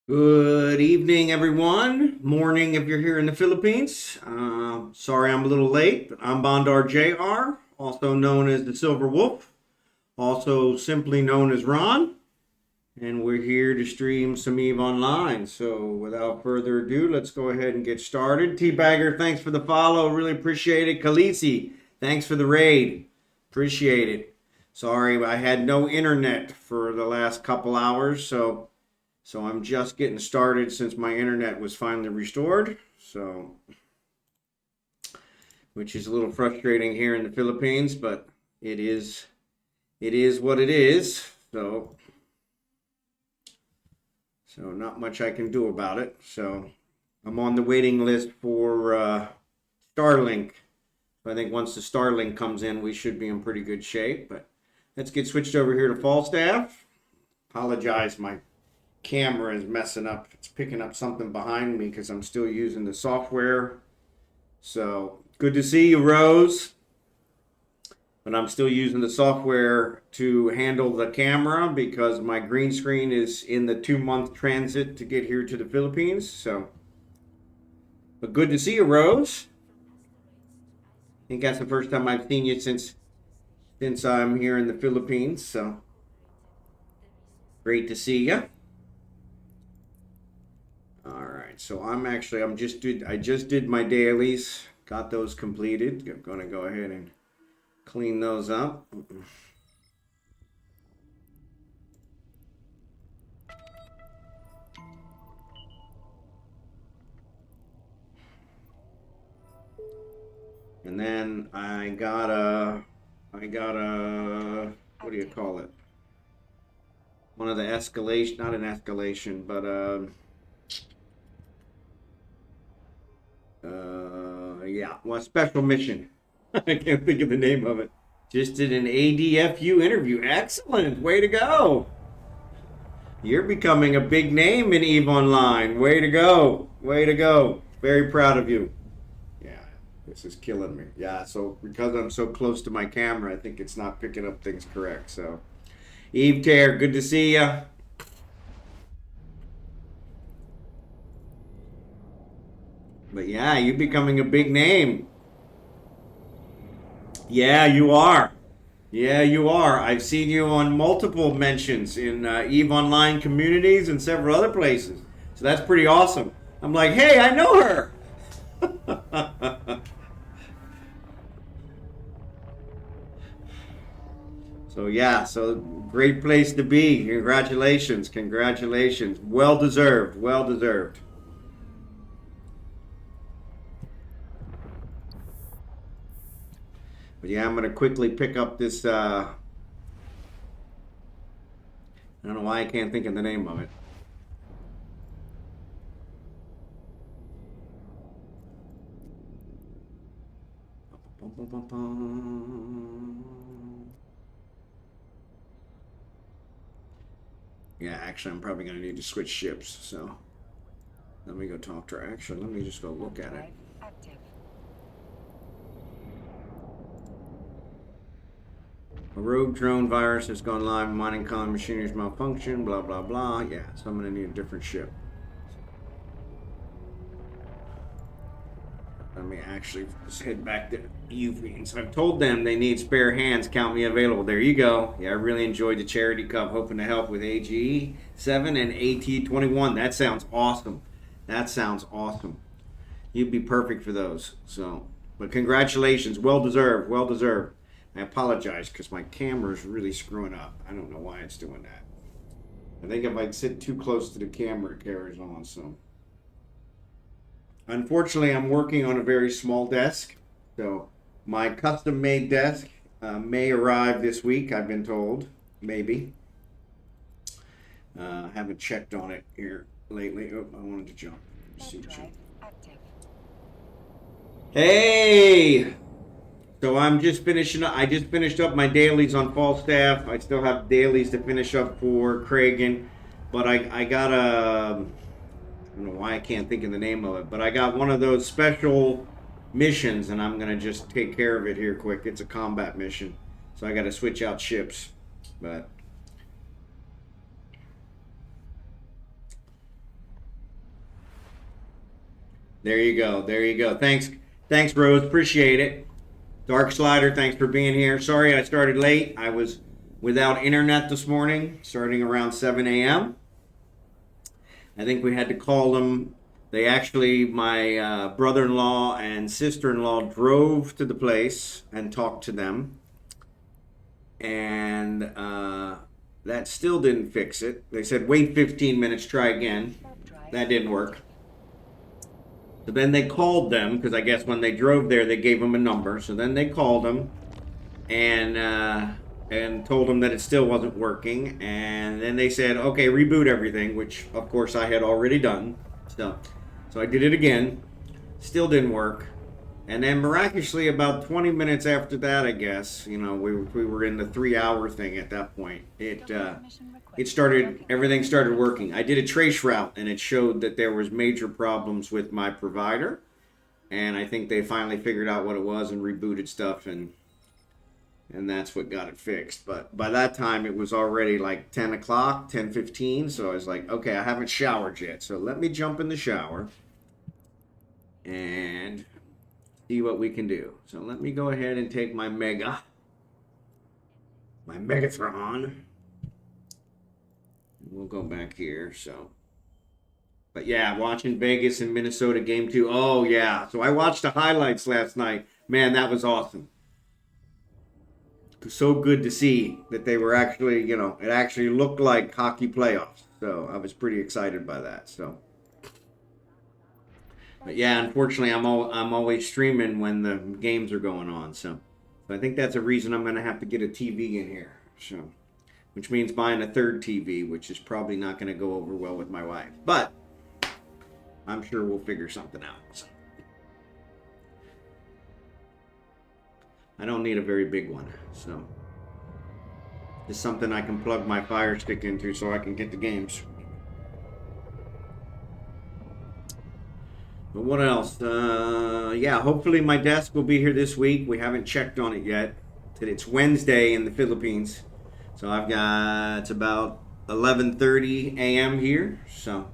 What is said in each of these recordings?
Good evening, everyone. Morning if you're here in the Philippines. Sorry I'm a little late, but I'm Bondar JR, also known as the Silver Wolf, also simply known as Ron, and we're here to stream some EveOnline. So without further ado, let's go ahead and get started. Teabagger, thanks for the follow. Really appreciate it. Khaleesi, thanks for the raid. Appreciate it. Sorry, I had no internet for the last couple hours, so I'm just getting started since my internet was finally restored. So, which is a little frustrating here in the Philippines, but it is what it is. So not much I can do about it. So I'm on the waiting list for Starlink. I think once the Starlink comes in, we should be in pretty good shape. But let's get switched over here to Falstaff. Apologize, my camera is messing up. It's picking up something behind me because I'm still using the software. So good to see you, Rose. But I'm still using the software to handle the camera because my green screen is in the 2-month transit to get here to the Philippines. So, but good to see you, Rose. I think that's the first time I've seen you since I'm here in the Philippines. So great to see you. All right, so I just did my dailies, got those completed. I'm gonna go ahead and clean those up. And then I got a, what do you call it? One of the escalation, not an escalation, but yeah, well, special mission. I can't think of the name of it. Just did an ADFU interview. Excellent. Way to go. You're becoming a big name in EveOnline. Way to go. Way to go. Very proud of you. Yeah, this is killing me. Yeah, so because I'm so close to my camera, I think it's not picking up things correct. So, EveTare, good to see you. But yeah, you're becoming a big name. Yeah, you are. Yeah, you are. I've seen you on multiple mentions in EveOnline communities and several other places. So that's pretty awesome. I'm like, hey, I know her. So yeah, so great place to be. Congratulations, congratulations. Well deserved, well deserved. But yeah, I'm gonna quickly pick up this. I don't know why I can't think of the name of it. Yeah, actually, I'm probably gonna need to switch ships. So let me go talk to her. Actually, let me just go look at it. A rogue drone virus has gone live. Mining column machinery's malfunction. Blah blah blah. Yeah, so I'm gonna need a different ship. Let me actually just head back to UV. I've told them they need spare hands. Count me available. There you go. Yeah, I really enjoyed the charity cup. Hoping to help with AG7 and AT21. That sounds awesome. That sounds awesome. You'd be perfect for those. So, but congratulations. Well deserved. Well deserved. I apologize because my camera's really screwing up. I don't know why it's doing that. I think if I sit too close to the camera, it carries on. So. Unfortunately, I'm working on a very small desk, so my custom-made desk may arrive this week. I've been told, maybe. Haven't checked on it here lately. Oh, I wanted to jump. Hey! So I'm just finishing up. I just finished up my dailies on Falstaff. I still have dailies to finish up for Kragan, but I got a. I don't know why I can't think of the name of it, but I got one of those special missions, and I'm gonna just take care of it here quick. It's a combat mission, so I got to switch out ships. But There you go. There you go. Thanks, Rose. Appreciate it. Dark Slider, thanks for being here. Sorry I started late. I was without internet this morning, starting around 7 a.m. I think we had to call them. They actually, my brother-in-law and sister-in-law drove to the place and talked to them. And that still didn't fix it. They said, wait 15 minutes, try again. That didn't work. So then they called them, because I guess when they drove there, they gave them a number. So then they called them and told them that it still wasn't working. And then they said, okay, reboot everything, which of course I had already done. So I did it again. Still didn't work. And then miraculously, about 20 minutes after that, I guess, you know, we were in the 3-hour thing at that point. Everything started working. I did a trace route, and it showed that there was major problems with my provider. And I think they finally figured out what it was and rebooted stuff, and that's what got it fixed. But by that time, it was already like 10 o'clock, 10:15. So I was like, okay, I haven't showered yet. So let me jump in the shower and see what we can do. So let me go ahead and take my Megatron. We'll go back here. But yeah, watching Vegas and Minnesota game 2. Oh yeah. So I watched the highlights last night. Man, that was awesome. It was so good to see that they were actually, you know, it actually looked like hockey playoffs. So I was pretty excited by that. So. But yeah, unfortunately, I'm always streaming when the games are going on. So I think that's a reason I'm going to have to get a TV in here. So, which means buying a third TV, which is probably not going to go over well with my wife. But I'm sure we'll figure something out. So. I don't need a very big one. So it's something I can plug my Fire Stick into so I can get the games. But what else? Yeah, hopefully my desk will be here this week. We haven't checked on it yet. It's Wednesday in the Philippines. So it's about 11:30 a.m. here. So,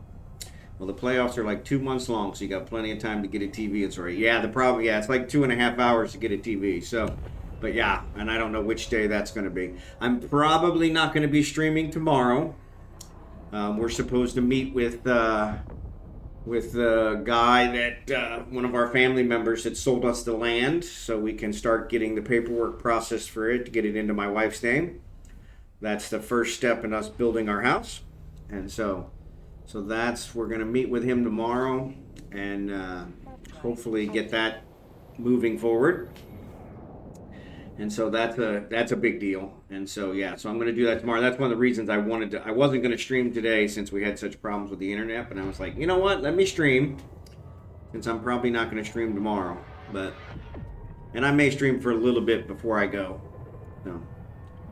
well, the playoffs are like 2 months long, so you got plenty of time to get a TV. It's right. Yeah, it's like 2.5 hours to get a TV. So, but yeah, and I don't know which day that's going to be. I'm probably not going to be streaming tomorrow. We're supposed to meet with the guy that one of our family members had sold us the land, so we can start getting the paperwork processed for it to get it into my wife's name. That's the first step in us building our house, and so we're going to meet with him tomorrow and hopefully get that moving forward. And so that's a big deal. And so yeah, so I'm going to do that tomorrow. That's one of the reasons I wasn't going to stream today since we had such problems with the internet. But I was like, you know what? Let me stream, since I'm probably not going to stream tomorrow. And I may stream for a little bit before I go,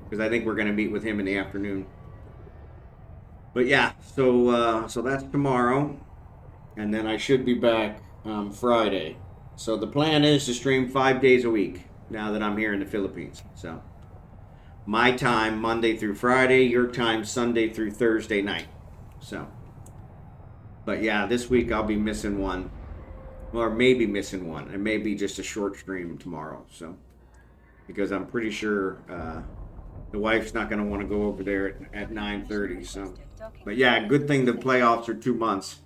because I think we're going to meet with him in the afternoon. But yeah, so that's tomorrow, and then I should be back Friday. So the plan is to stream 5 days a week now that I'm here in the Philippines. So my time Monday through Friday, your time Sunday through Thursday night. So, but yeah, this week I'll be missing one, or maybe missing one, and maybe just a short stream tomorrow. So, because I'm pretty sure the wife's not going to want to go over there at 9:30. So, but yeah, good thing the playoffs are 2 months.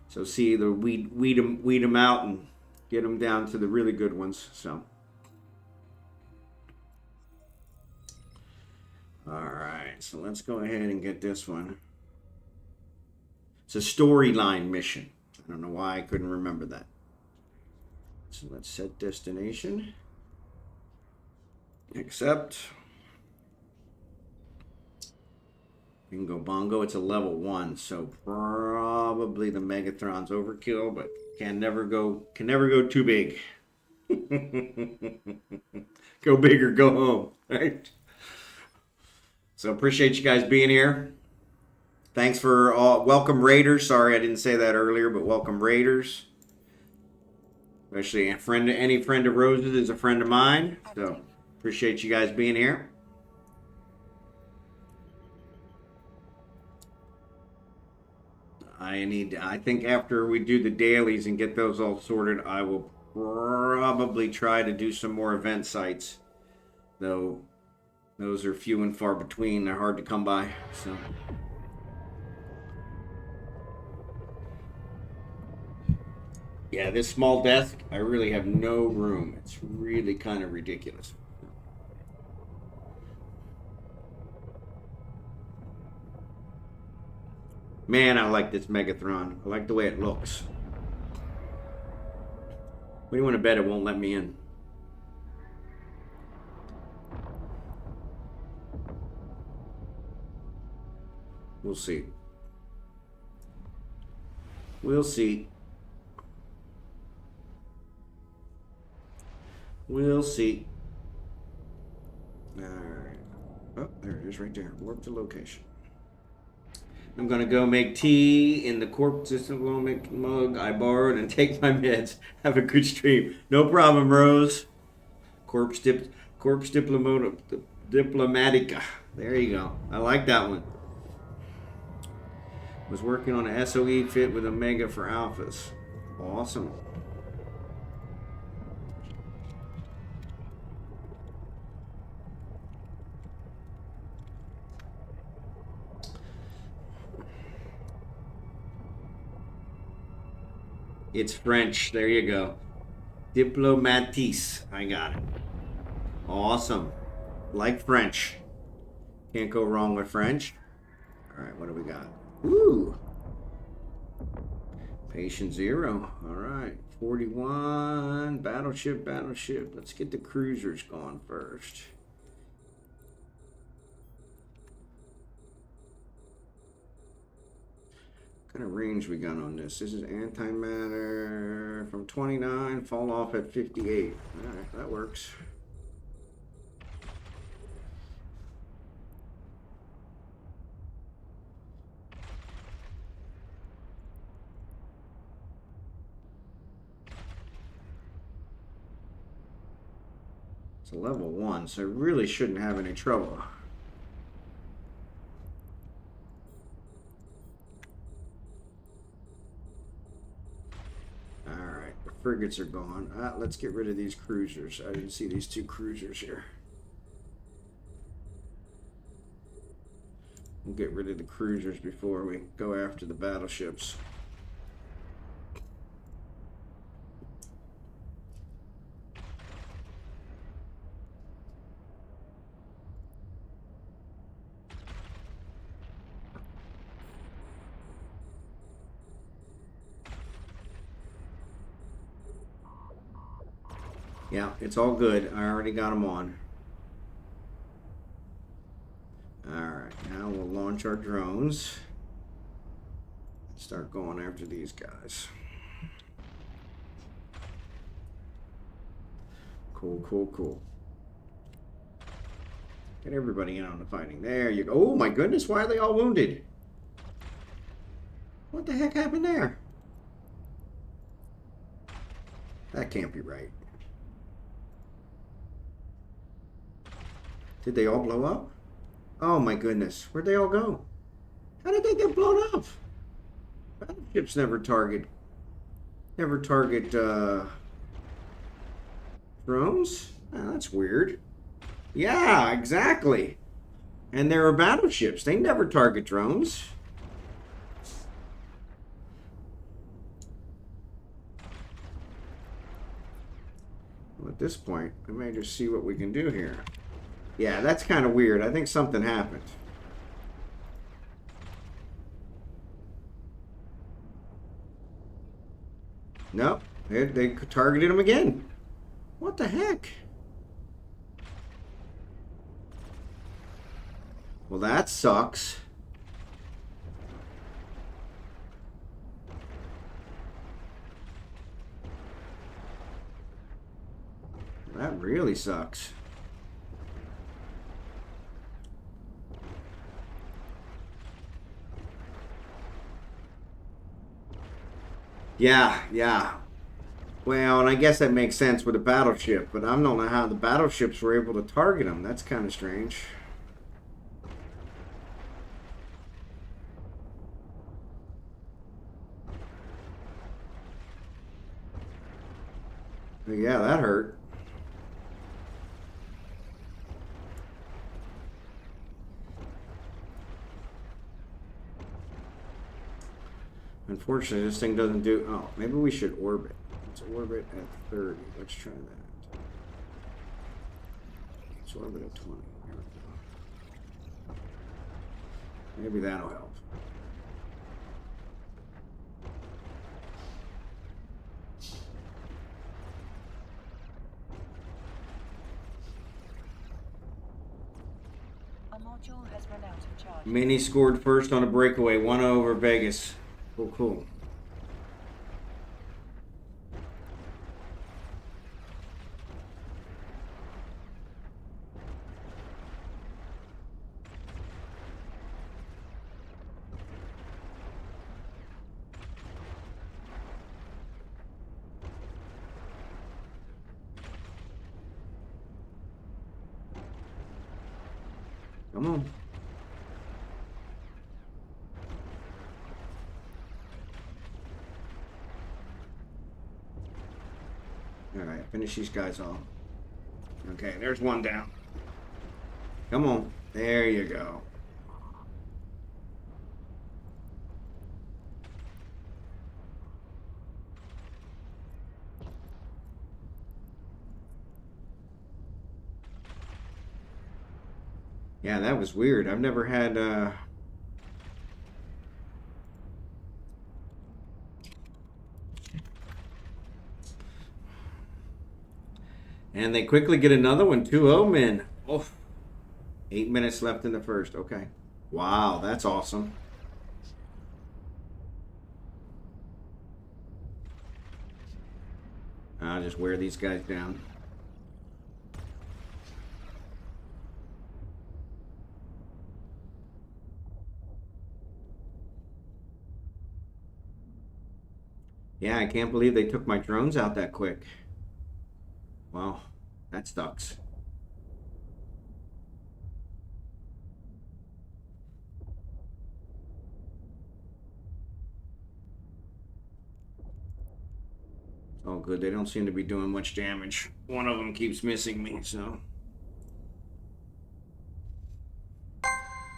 So see, weed them out and get them down to the really good ones. So. All right, so let's go ahead and get this one. It's a storyline mission. I don't know why I couldn't remember that. So let's set destination. Accept. Bingo bongo. It's a level 1, so probably the Megatron's overkill, but can never go too big. Go big or go home, right? So appreciate you guys being here. Thanks for all. Welcome Raiders. Sorry I didn't say that earlier, but welcome Raiders. Especially any friend of Rose's is a friend of mine. So appreciate you guys being here. I think after we do the dailies and get those all sorted, I will probably try to do some more event sites. Though those are few and far between. They're hard to come by. So. Yeah, this small desk, I really have no room. It's really kind of ridiculous. Man, I like this Megathron. I like the way it looks. What do you want to bet it won't let me in? We'll see. We'll see. We'll see. Alright. Oh, there it is right there. Warp to location. I'm gonna go make tea in the corpse system mug I borrowed and take my meds. Have a good stream. No problem, Rose. Corpse Diplomatica. There you go. I like that one. Was working on an SOE fit with Omega for alphas. Awesome. It's French. There you go. Diplomatis. I got it. Awesome. Like French. Can't go wrong with French. All right, what do we got? Ooh. Patient 0. All right. 41. Battleship. Let's get the cruisers going first. What kind of range we got on this? This is antimatter from 29, fall off at 58. All right, that works. It's a level 1, so I really shouldn't have any trouble. Frigates are gone. Let's get rid of these cruisers. I didn't see these 2 cruisers here. We'll get rid of the cruisers before we go after the battleships. Yeah, it's all good. I already got them on. Alright, now we'll launch our drones. Start going after these guys. Cool. Get everybody in on the fighting. There you go. Oh my goodness, why are they all wounded? What the heck happened there? That can't be right. Did they all blow up? Oh my goodness. Where'd they all go? How did they get blown up? Battleships never target drones? Oh, that's weird. Yeah, exactly. And there are battleships. They never target drones. Well, at this point, I may just see what we can do here. Yeah, that's kind of weird. I think something happened. Nope. They targeted him again. What the heck? Well, that sucks. That really sucks. Yeah. Well, and I guess that makes sense with a battleship, but I don't know how the battleships were able to target them. That's kind of strange. Yeah, that hurt. Unfortunately, this thing doesn't do... Oh, maybe we should orbit. Let's orbit at 30. Let's try that. Let's orbit at 20. There we go. Maybe that'll help. A module has run out of charge. Mini scored first on a breakaway. 1-0 over Vegas. Cool, cool. Come on. All right, finish these guys off. Okay, there's one down. Come on. There you go. Yeah, that was weird. I've never had and they quickly get another one. 2-0 men. Oh, 8 minutes left in the first. Okay. Wow, that's awesome. I'll just wear these guys down. Yeah, I can't believe they took my drones out that quick. Wow, that sucks. Oh, good. They don't seem to be doing much damage. One of them keeps missing me, so.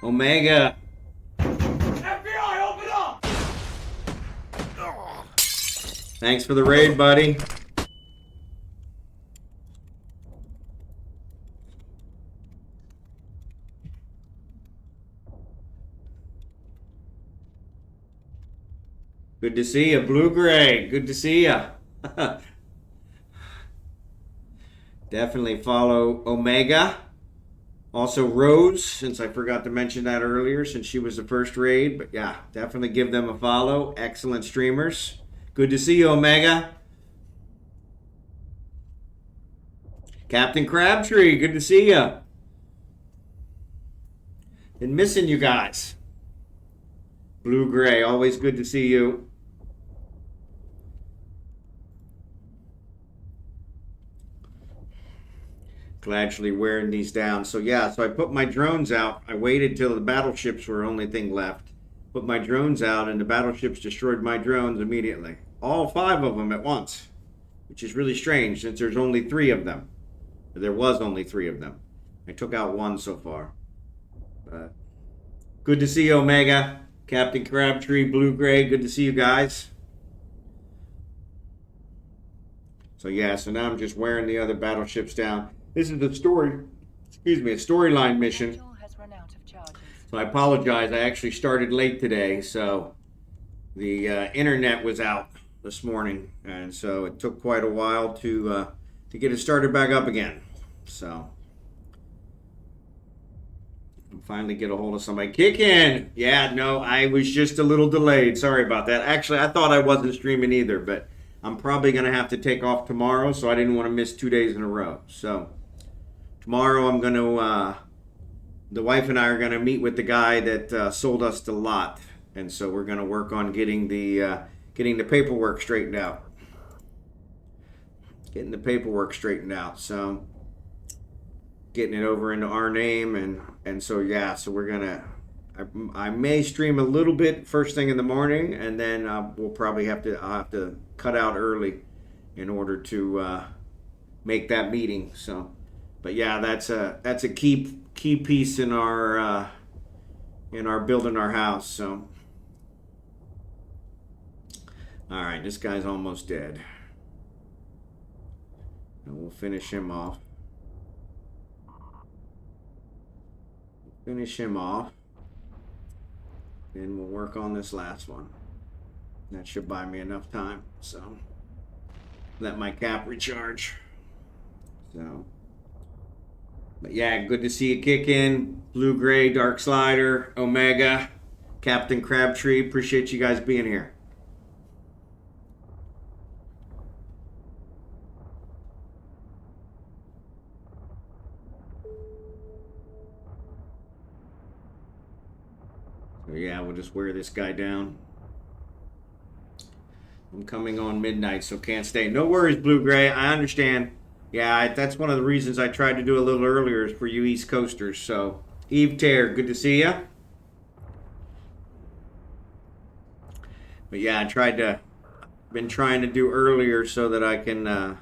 Omega. FBI, open up! Thanks for the raid, buddy. Good to see you, Blue Gray. Good to see you. Definitely follow Omega. Also Rose, since I forgot to mention that earlier, since she was the first raid. But yeah, definitely give them a follow. Excellent streamers. Good to see you, Omega. Captain Crabtree, good to see you. Been missing you guys. Blue Gray, always good to see you. Actually wearing these down. So yeah, so I put my drones out. I waited till the battleships were the only thing left. Put my drones out and the battleships destroyed my drones immediately. All 5 of them at once, which is really strange since there's only 3 of them. There was only 3 of them. I took out 1 so far. But good to see you, Omega. Captain Crabtree, Blue Gray, good to see you guys. So yeah, so now I'm just wearing the other battleships down. This is a storyline mission. So I apologize. I actually started late today, so the internet was out this morning, and so it took quite a while to get it started back up again. So I'll finally get a hold of somebody. Kick in. Yeah, no, I was just a little delayed. Sorry about that. Actually, I thought I wasn't streaming either, but I'm probably going to have to take off tomorrow, so I didn't want to miss 2 days in a row. So tomorrow I'm going to, the wife and I are going to meet with the guy that sold us the lot. And so we're going to work on getting the paperwork straightened out. So getting it over into our name. And so, yeah, so we're going to, I may stream a little bit first thing in the morning, and then we'll probably I'll have to cut out early in order to make that meeting. So, but yeah, that's a key piece in our building our house. So, all right, this guy's almost dead, and we'll finish him off. Finish him off. Then we'll work on this last one. That should buy me enough time. So let my cap recharge. So, but yeah, good to see you kick in. Blue Gray, Dark Slider, Omega, Captain Crabtree. Appreciate you guys being here. So yeah, we'll just wear this guy down. I'm coming on midnight, so can't stay. No worries, Blue Gray. I understand. Yeah, that's one of the reasons I tried to do a little earlier is for you East Coasters. So, EveTare, good to see ya. But yeah, been trying to do earlier so that I can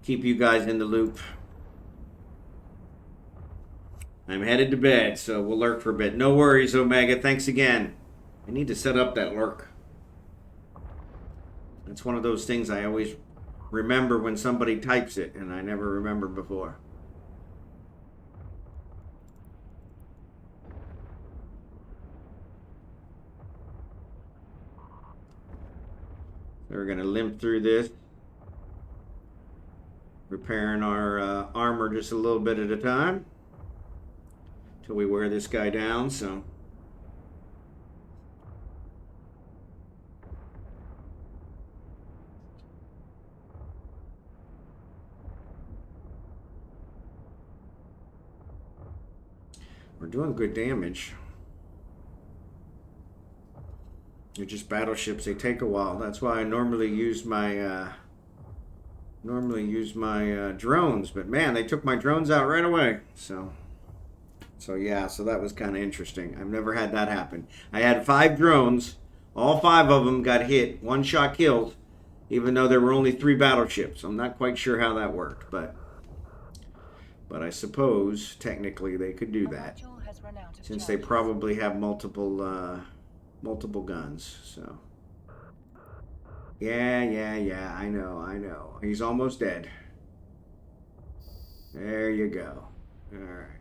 keep you guys in the loop. I'm headed to bed, so we'll lurk for a bit. No worries, Omega. Thanks again. I need to set up that lurk. It's one of those things I always remember when somebody types it, and I never remember before. So we're going to limp through this, repairing our armor just a little bit at a time till we wear this guy down. So we're doing good damage. They're just battleships. They take a while. That's why I normally use my drones. But man, they took my drones out right away. So yeah. So that was kind of interesting. I've never had that happen. I had 5 drones. All 5 of them got hit. 1 shot killed. Even though there were only 3 battleships. I'm not quite sure how that worked, but I suppose technically they could do that, since they probably have multiple guns. So yeah, I know. He's almost dead. There you go. All right.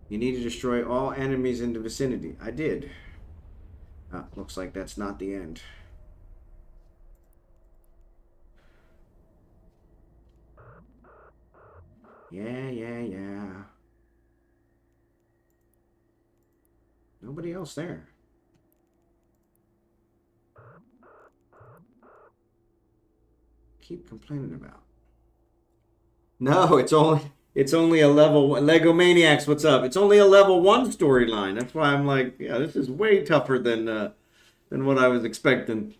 You need to destroy all enemies in the vicinity. I did. Looks like that's not the end. Yeah. Nobody else there. Keep complaining about. No, it's only a level one. Legomaniax, what's up? It's only a level 1 storyline. That's why I'm like, yeah, this is way tougher than what I was expecting.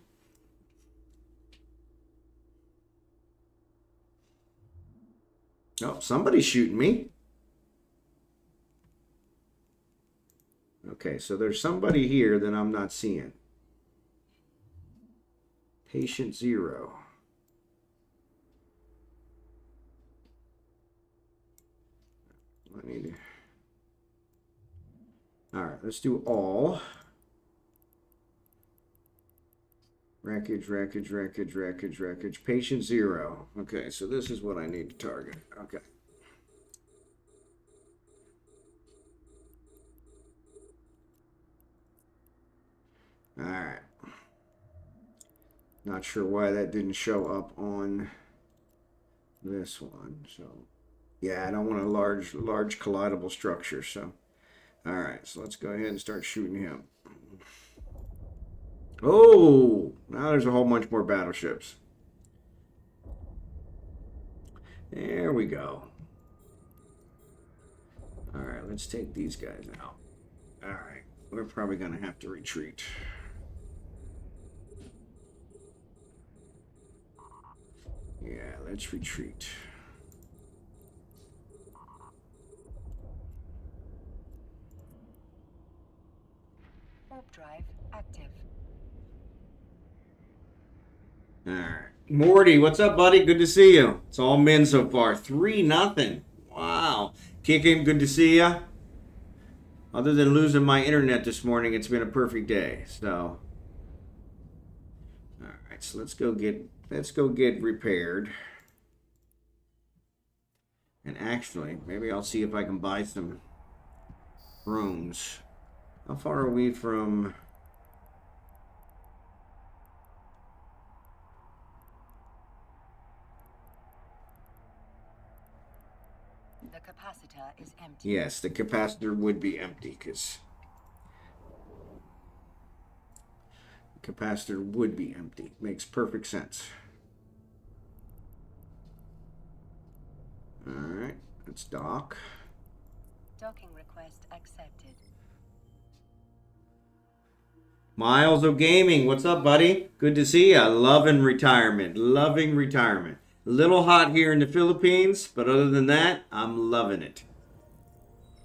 Oh, somebody's shooting me. Okay, so there's somebody here that I'm not seeing. Patient 0. I need to... All right, let's do all. Wreckage. Patient 0. Okay, so this is what I need to target. Okay. All right. Not sure why that didn't show up on this one. So, yeah, I don't want a large collidable structure. So, all right. So let's go ahead and start shooting him. Oh, now there's a whole bunch more battleships. There we go. All right, let's take these guys out. All right, we're probably going to have to retreat. Yeah, let's retreat. Warp drive active. All right. Morty, what's up, buddy? Good to see you. It's all men so far. 3-0. Wow. Kicking, good to see you. Other than losing my internet this morning, it's been a perfect day. So, all right. So let's go get repaired. And actually, maybe I'll see if I can buy some rooms. How far are we from? The capacitor is empty. Yes, the capacitor would be empty because the capacitor would be empty. Makes perfect sense. All right, let's dock. Docking request accepted. Miles of Gaming, what's up, buddy? Good to see ya. Loving retirement. Loving retirement. A little hot here in the Philippines, but other than that, I'm loving it.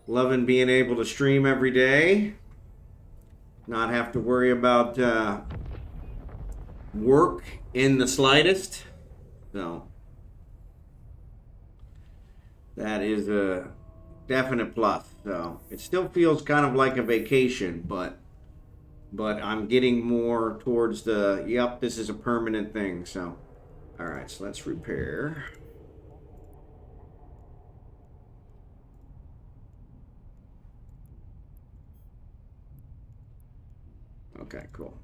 Loving being able to stream every day. Not have to worry about work in the slightest. So, that is a definite plus. So, it still feels kind of like a vacation, but I'm getting more towards the, yep, this is a permanent thing. So, all right, so let's repair. Okay, cool.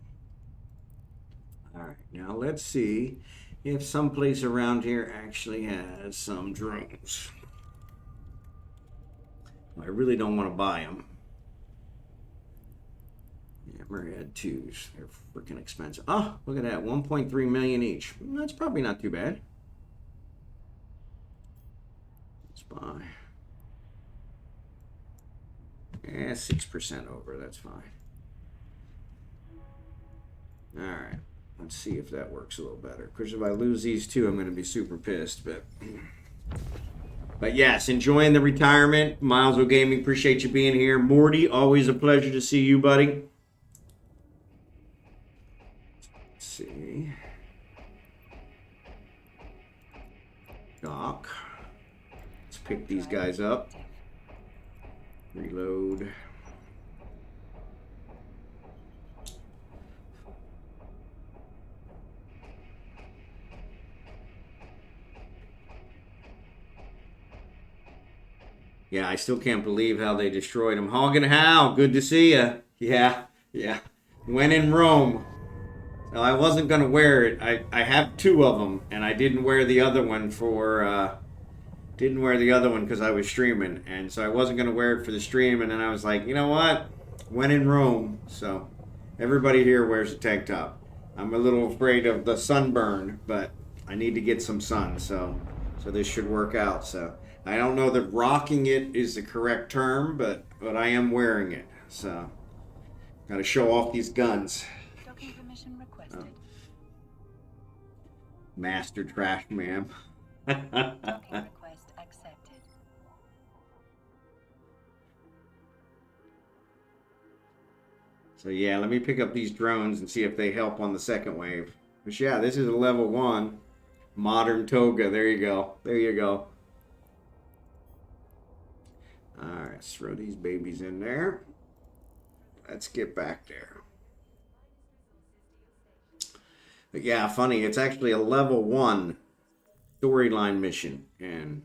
All right, now let's see if someplace around here actually has some drones. I really don't want to buy them. Hammerhead 2s. They're freaking expensive. Oh, look at that. 1.3 million each. That's probably not too bad. Let's buy. Yeah, 6% over. That's fine. All right. Let's see if that works a little better. Because if I lose these two, I'm going to be super pissed. But yes, enjoying the retirement. Miles of Gaming, appreciate you being here. Morty, always a pleasure to see you, buddy. Let's see. Dock. Let's pick these guys up. Reload. Yeah, I still can't believe how they destroyed him. Hogginhowe, good to see ya. Yeah. When in Rome. So I wasn't going to wear it. I have two of them, and I didn't wear the other one because I was streaming. And so I wasn't going to wear it for the stream, and then I was like, you know what? When in Rome. So everybody here wears a tank top. I'm a little afraid of the sunburn, but I need to get some sun, so this should work out. So I don't know that rocking it is the correct term, but I am wearing it. So got to show off these guns. Docking permission requested. Oh. Master trash, ma'am. Docking request accepted. So yeah, let me pick up these drones and see if they help on the second wave. But yeah, this is a level 1. Modern toga. There you go. There you go. Alright, let's throw these babies in there. Let's get back there. But yeah, funny. It's actually a level 1 storyline mission. And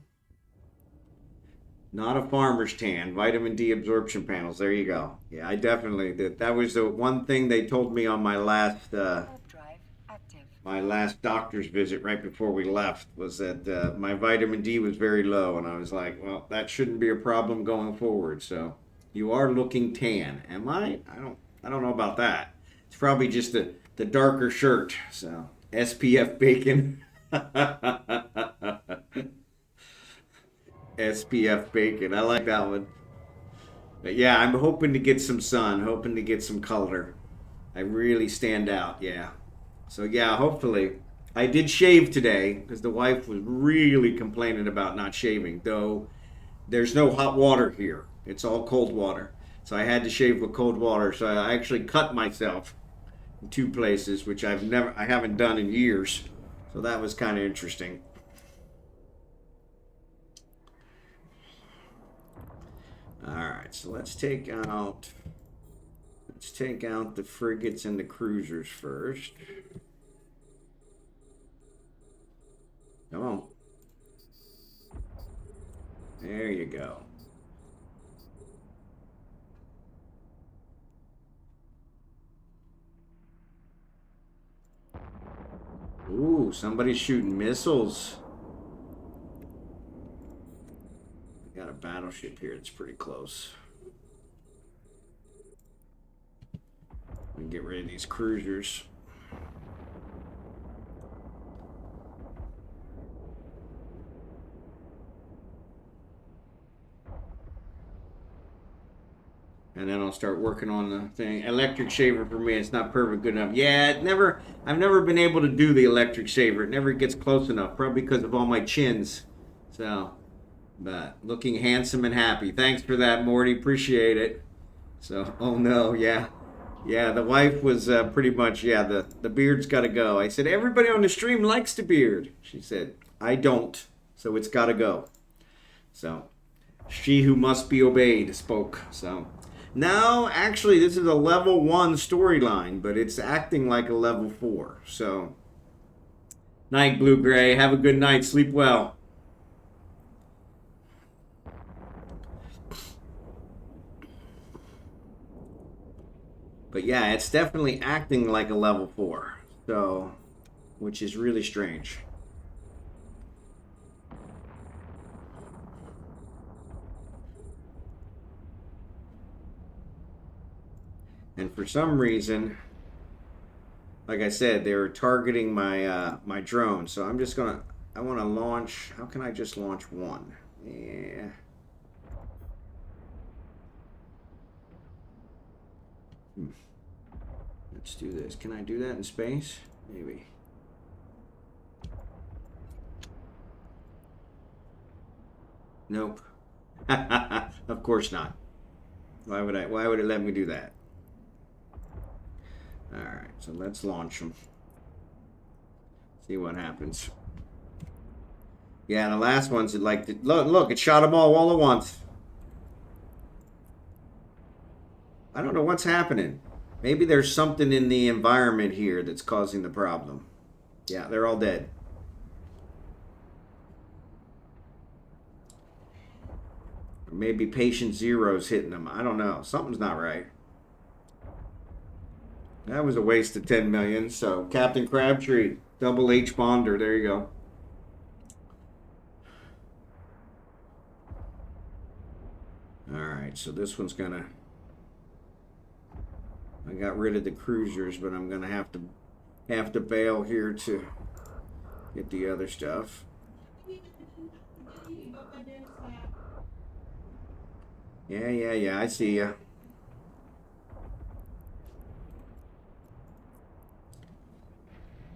not a farmer's tan. Vitamin D absorption panels. There you go. Yeah, I definitely did. That was the one thing they told me on my last doctor's visit right before we left, was that my vitamin D was very low, and I was like, well, that shouldn't be a problem going forward. So you are looking tan. Am I? I don't know about that. It's probably just the darker shirt. So SPF bacon. SPF bacon. I like that one. But yeah, I'm hoping to get some sun, hoping to get some color. I really stand out, yeah. So yeah, hopefully. I did shave today because the wife was really complaining about not shaving, though there's no hot water here. It's all cold water. So I had to shave with cold water. So I actually cut myself in 2 places, which I haven't done in years. So that was kind of interesting. All right, so let's take out the frigates and the cruisers first. Come on. There you go. Ooh, somebody's shooting missiles. Got a battleship here that's pretty close. We can get rid of these cruisers. And then I'll start working on the thing. Electric shaver for me, it's not perfect good enough. Yeah, I've never been able to do the electric shaver. It never gets close enough, probably because of all my chins. So, but looking handsome and happy. Thanks for that, Morty. Appreciate it. So, oh no, yeah. Yeah, the wife was pretty much, yeah, the beard's got to go. I said, everybody on the stream likes the beard. She said, I don't, so it's got to go. So, she who must be obeyed spoke. So, now, actually, this is a level 1 storyline, but it's acting like a level 4. So, night, Blue Gray. Have a good night. Sleep well. But yeah, it's definitely acting like a level 4. So, which is really strange. And for some reason, like I said, they're targeting my my drone. So I'm just gonna, I want to launch. How can I just launch one? Yeah. Let's do this. Can I do that in space? Maybe. Nope. Of course not. Why would it let me do that? Alright, so let's launch them. See what happens. Yeah, the last one's like, look, it shot them all at once. I don't know what's happening. Maybe there's something in the environment here that's causing the problem. Yeah, they're all dead. Or maybe patient zero's hitting them. I don't know. Something's not right. That was a waste of 10 million. So, Captain Crabtree, double H bonder. There you go. Alright, so this one's gonna... I got rid of the cruisers, but I'm gonna have to bail here to get the other stuff. Yeah, I see ya.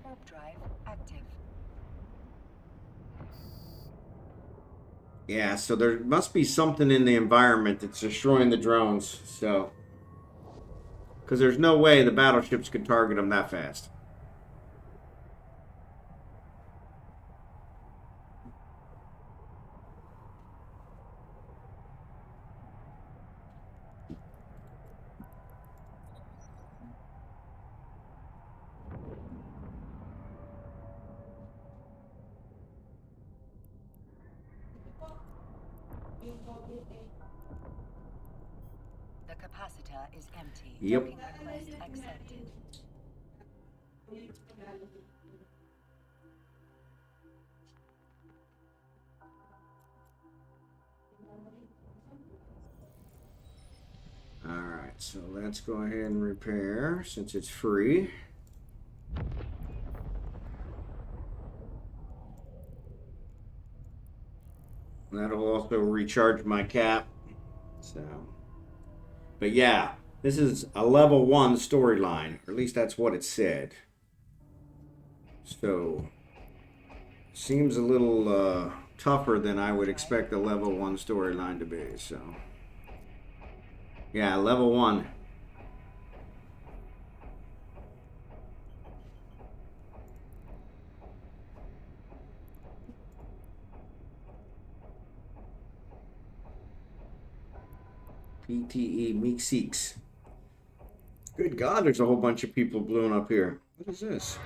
Warp drive active. Yeah, so there must be something in the environment that's destroying the drones, so... Because there's no way the battleships could target them that fast. The capacitor is empty. Yep. Docking request accepted. Alright, so let's go ahead and repair since it's free. That'll also recharge my cap. So, but yeah, this is a level 1 storyline, or at least that's what it said. So, seems a little tougher than I would expect a level 1 storyline to be. So, yeah, level 1. PTE Meeseeks. Good God, there's a whole bunch of people blowing up here. What is this?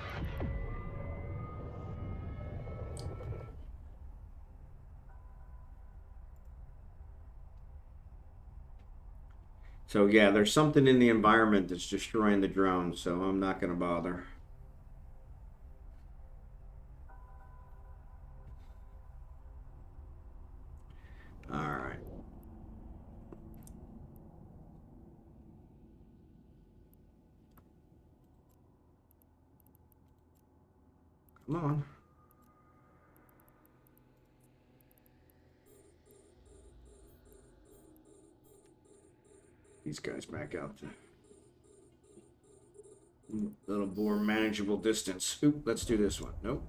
So yeah, there's something in the environment that's destroying the drone, so I'm not going to bother. All right. Come on. These guys back out to a little more manageable distance. Oop, let's do this one. Nope.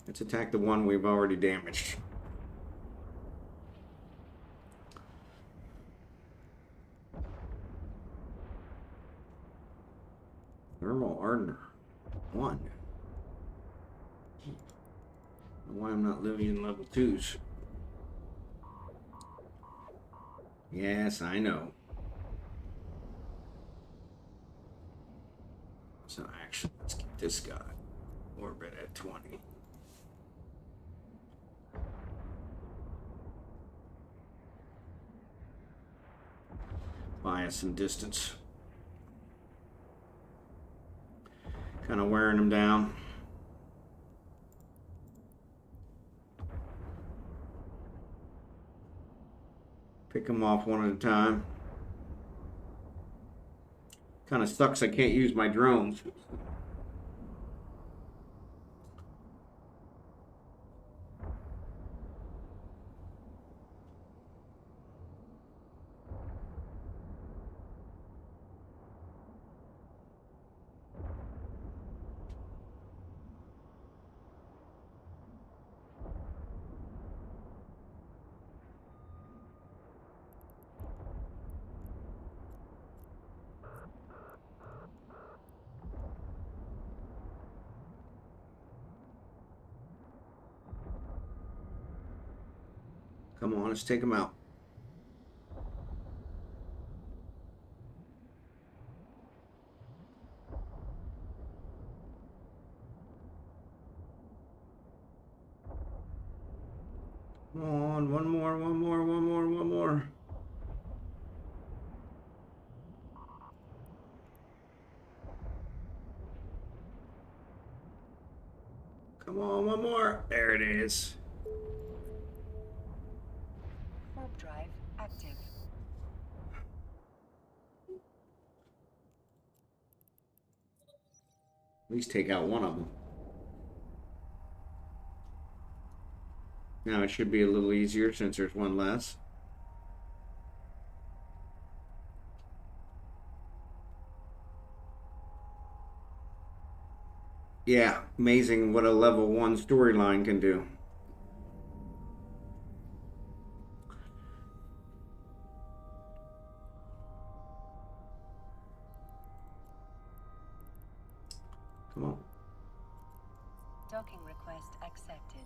Let's attack the one we've already damaged. Thermal Ardner. 1. I don't know why I'm not living in level 2s. Yes, I know. So actually, let's get this guy. Orbit at 20. Buy us some distance. Kind of wearing them down. Pick them off one at a time. Kind of sucks I can't use my drones. Come on, let's take them out. Come on, one more. Come on, one more. There it is. Warp drive active. At least take out one of them. Now it should be a little easier since there's one less. Yeah, amazing what a level 1 storyline can do. Come on. Docking request accepted.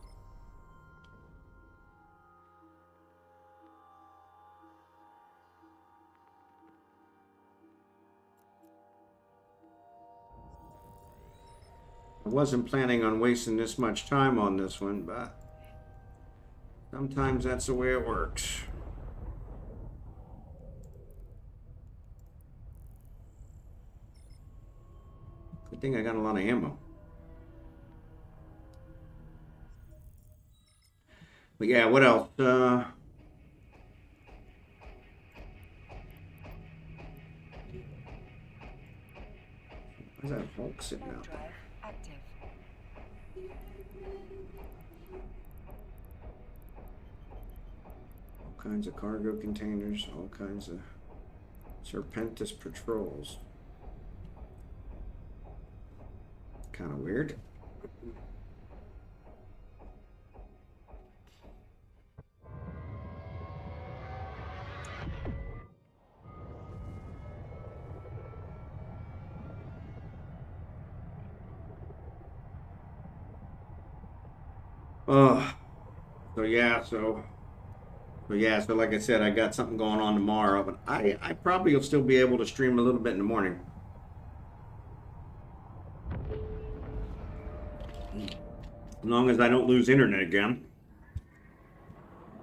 I wasn't planning on wasting this much time on this one, but sometimes that's the way it works. Good thing I got a lot of ammo. But yeah, what else? Where's that Hulk sitting Warp out drive there? active. All kinds of cargo containers, all kinds of Serpentis patrols. Kind of weird. Oh, so yeah, so So yeah, so like I said, I got something going on tomorrow, but I probably will still be able to stream a little bit in the morning. As long as I don't lose internet again,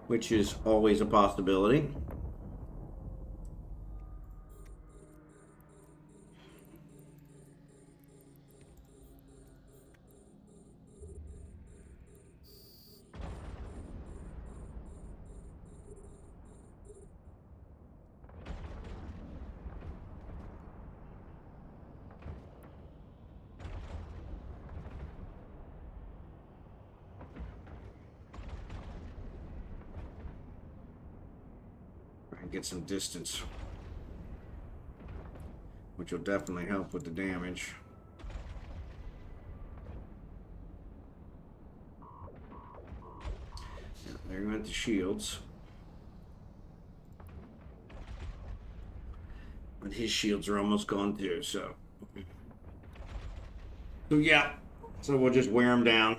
which is always a possibility. Get some distance, which will definitely help with the damage. Yeah, there went the shields, but his shields are almost gone too. So yeah, so we'll just wear them down.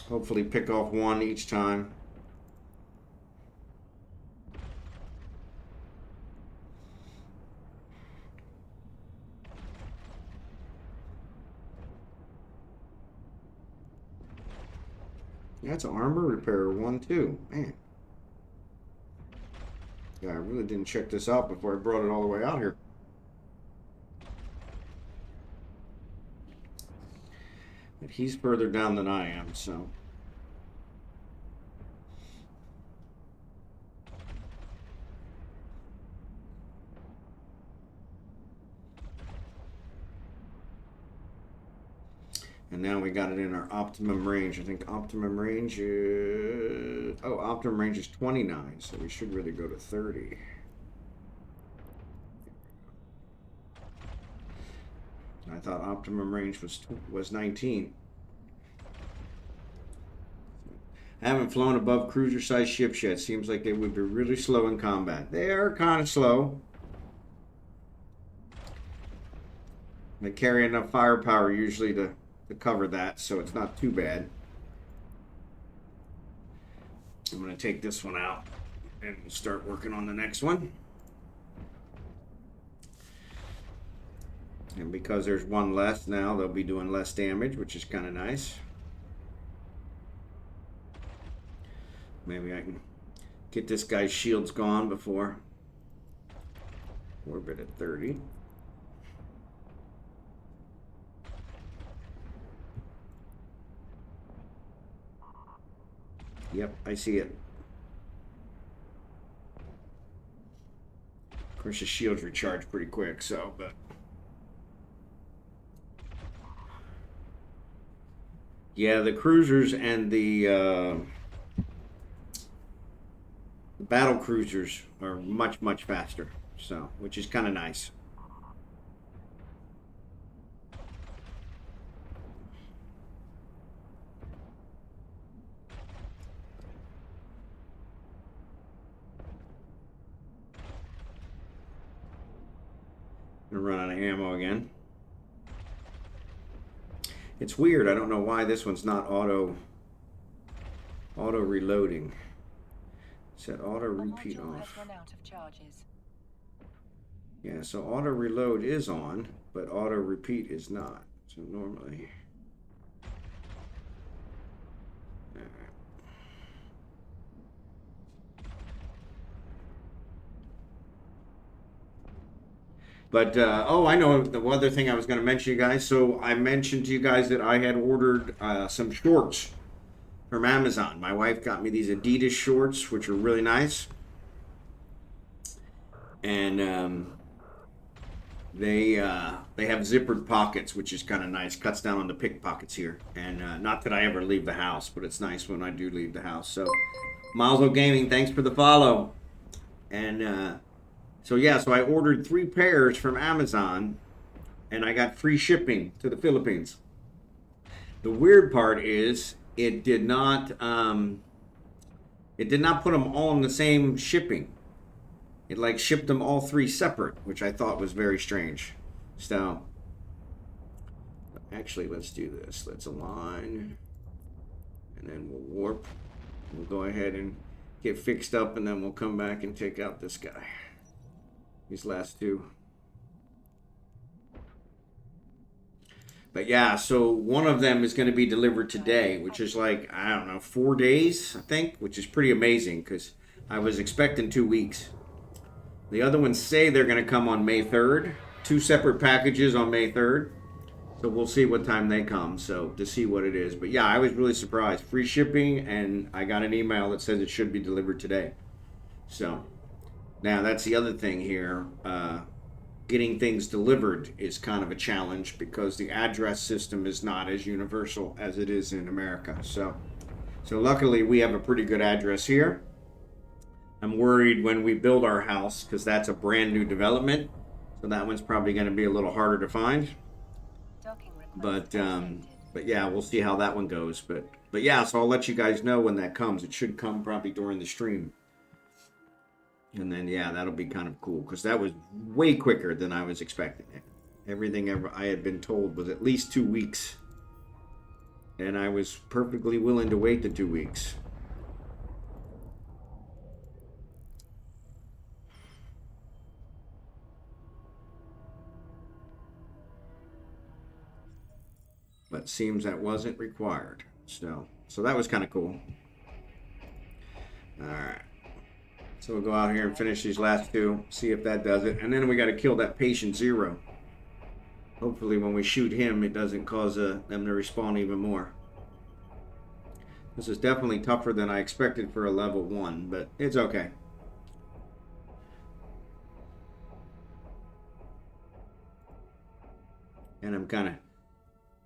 Hopefully, pick off one each time. That's an armor repair 1, 2. Man. Yeah, I really didn't check this out before I brought it all the way out here. But he's further down than I am, so. And now we got it in our optimum range. I think optimum range is... Oh, optimum range is 29, so we should really go to 30. I thought optimum range was 19. I haven't flown above cruiser-sized ships yet. Seems like they would be really slow in combat. They are kind of slow. They carry enough firepower usually to cover that, so it's not too bad. I'm going to take this one out and we'll start working on the next one. And because there's one less now, they'll be doing less damage, which is kind of nice. Maybe I can get this guy's shields gone before orbit at 30. Yep, I see it. Of course, the shields recharge pretty quick, so, but... Yeah, the cruisers and the battle cruisers are much, much faster, so, which is kind of nice. Gonna run out of ammo again. It's weird. I don't know why this one's not auto reloading. Set auto repeat off. Run out of charges. Yeah, so auto reload is on, but auto repeat is not. So normally. But, oh, I know the other thing I was going to mention, you guys. So I mentioned to you guys that I had ordered some shorts from Amazon. My wife got me these Adidas shorts, which are really nice. And they have zippered pockets, which is kind of nice. Cuts down on the pickpockets here. And not that I ever leave the house, but it's nice when I do leave the house. So, Milesville Gaming, thanks for the follow. And... So yeah, so I ordered 3 pairs from Amazon, and I got free shipping to the Philippines. The weird part is it did not put them all in the same shipping. It like shipped them all 3 separate, which I thought was very strange. So actually, let's do this. Let's align, and then we'll warp. We'll go ahead and get fixed up, and then we'll come back and take out this guy. These last two. But yeah, so one of them is going to be delivered today, which is like, I don't know, 4 days, I think, which is pretty amazing because I was expecting 2 weeks. The other ones say they're going to come on May 3rd. 2 separate packages on May 3rd. So we'll see what time they come, so to see what it is. But yeah, I was really surprised. Free shipping, and I got an email that says it should be delivered today. So now that's the other thing here. Getting things delivered is kind of a challenge because the address system is not as universal as it is in America. So luckily we have a pretty good address here. I'm worried when we build our house because that's a brand new development. So that one's probably going to be a little harder to find. But yeah, we'll see how that one goes. But yeah, so I'll let you guys know when that comes. It should come probably during the stream. And then, yeah, that'll be kind of cool because that was way quicker than I was expecting. Everything I had been told was at least 2 weeks. And I was perfectly willing to wait the 2 weeks. But seems that wasn't required. So that was kind of cool. All right. So we'll go out here and finish these last 2, see if that does it. And then we got to kill that patient 0. Hopefully when we shoot him, it doesn't cause them to respawn even more. This is definitely tougher than I expected for a level 1, but it's okay. And I'm kind of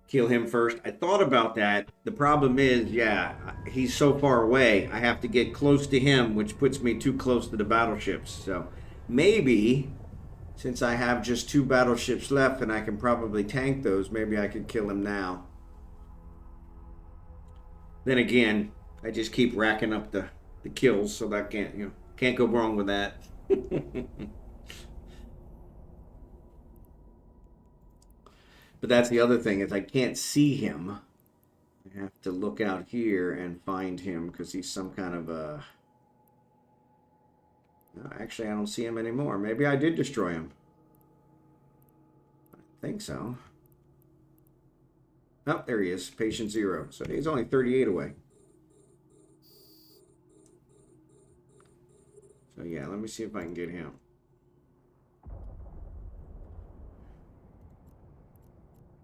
kill him first. I thought about that. The problem is, yeah, he's so far away. I have to get close to him, which puts me too close to the battleships. So maybe, since I have just 2 battleships left and I can probably tank those, maybe I could kill him now. Then again, I just keep racking up the kills, so that can't go wrong with that. But that's the other thing, is I can't see him. I have to look out here and find him because he's some kind of a... No, actually, I don't see him anymore. Maybe I did destroy him. I think so. Oh, there he is. Patient 0. So he's only 38 away. So yeah, let me see if I can get him.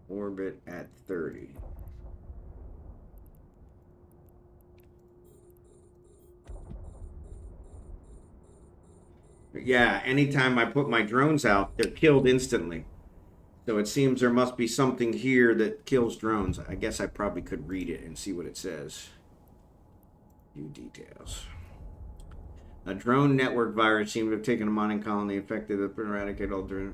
Orbit at 30. Yeah, anytime I put my drones out, they're killed instantly. So it seems there must be something here that kills drones. I guess I probably could read it and see what it says. View details. A drone network virus seemed to have taken a mining colony, affected the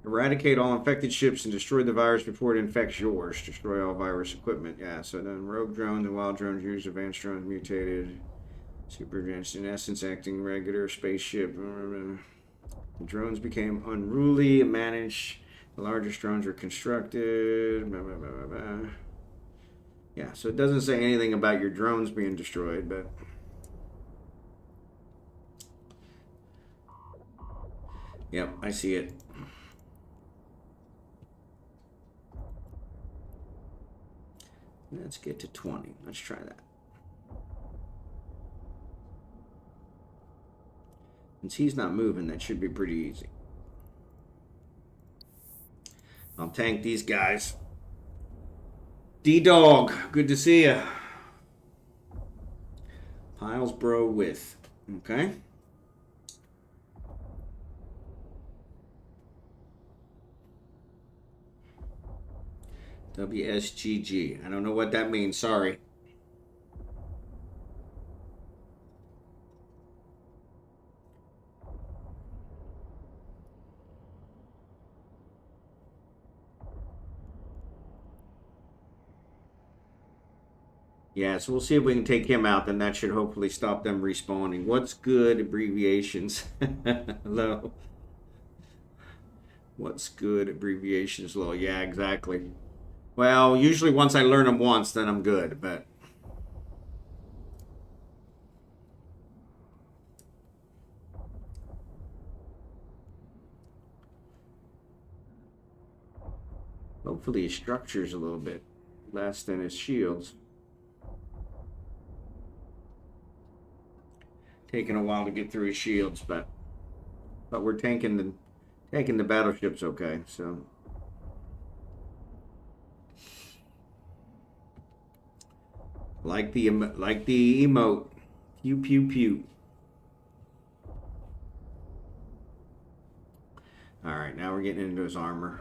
eradicate all infected ships and destroy the virus before it infects yours. Destroy all virus equipment. Yeah, so then rogue drones and wild drones used, advanced drones mutated. Super advanced, in essence, acting regular spaceship. The drones became unruly and managed. The largest drones were constructed. Blah, blah, blah, blah, blah. Yeah, so it doesn't say anything about your drones being destroyed, but... Yep, I see it. Let's get to 20. Let's try that. Since he's not moving, that should be pretty easy. I'll tank these guys. D-Dog, good to see ya. Piles bro with. Okay. WSGG. I don't know what that means. Sorry. Yeah, so we'll see if we can take him out. Then that should hopefully stop them respawning. What's good? Abbreviations. Hello. What's good? Abbreviations low. Yeah, exactly. Well, usually once I learn them once, then I'm good, but... Hopefully his structure's a little bit less than his shields. Taking a while to get through his shields, but we're tanking the battleships okay, so. Like the emote. Pew pew pew. Alright, now we're getting into his armor.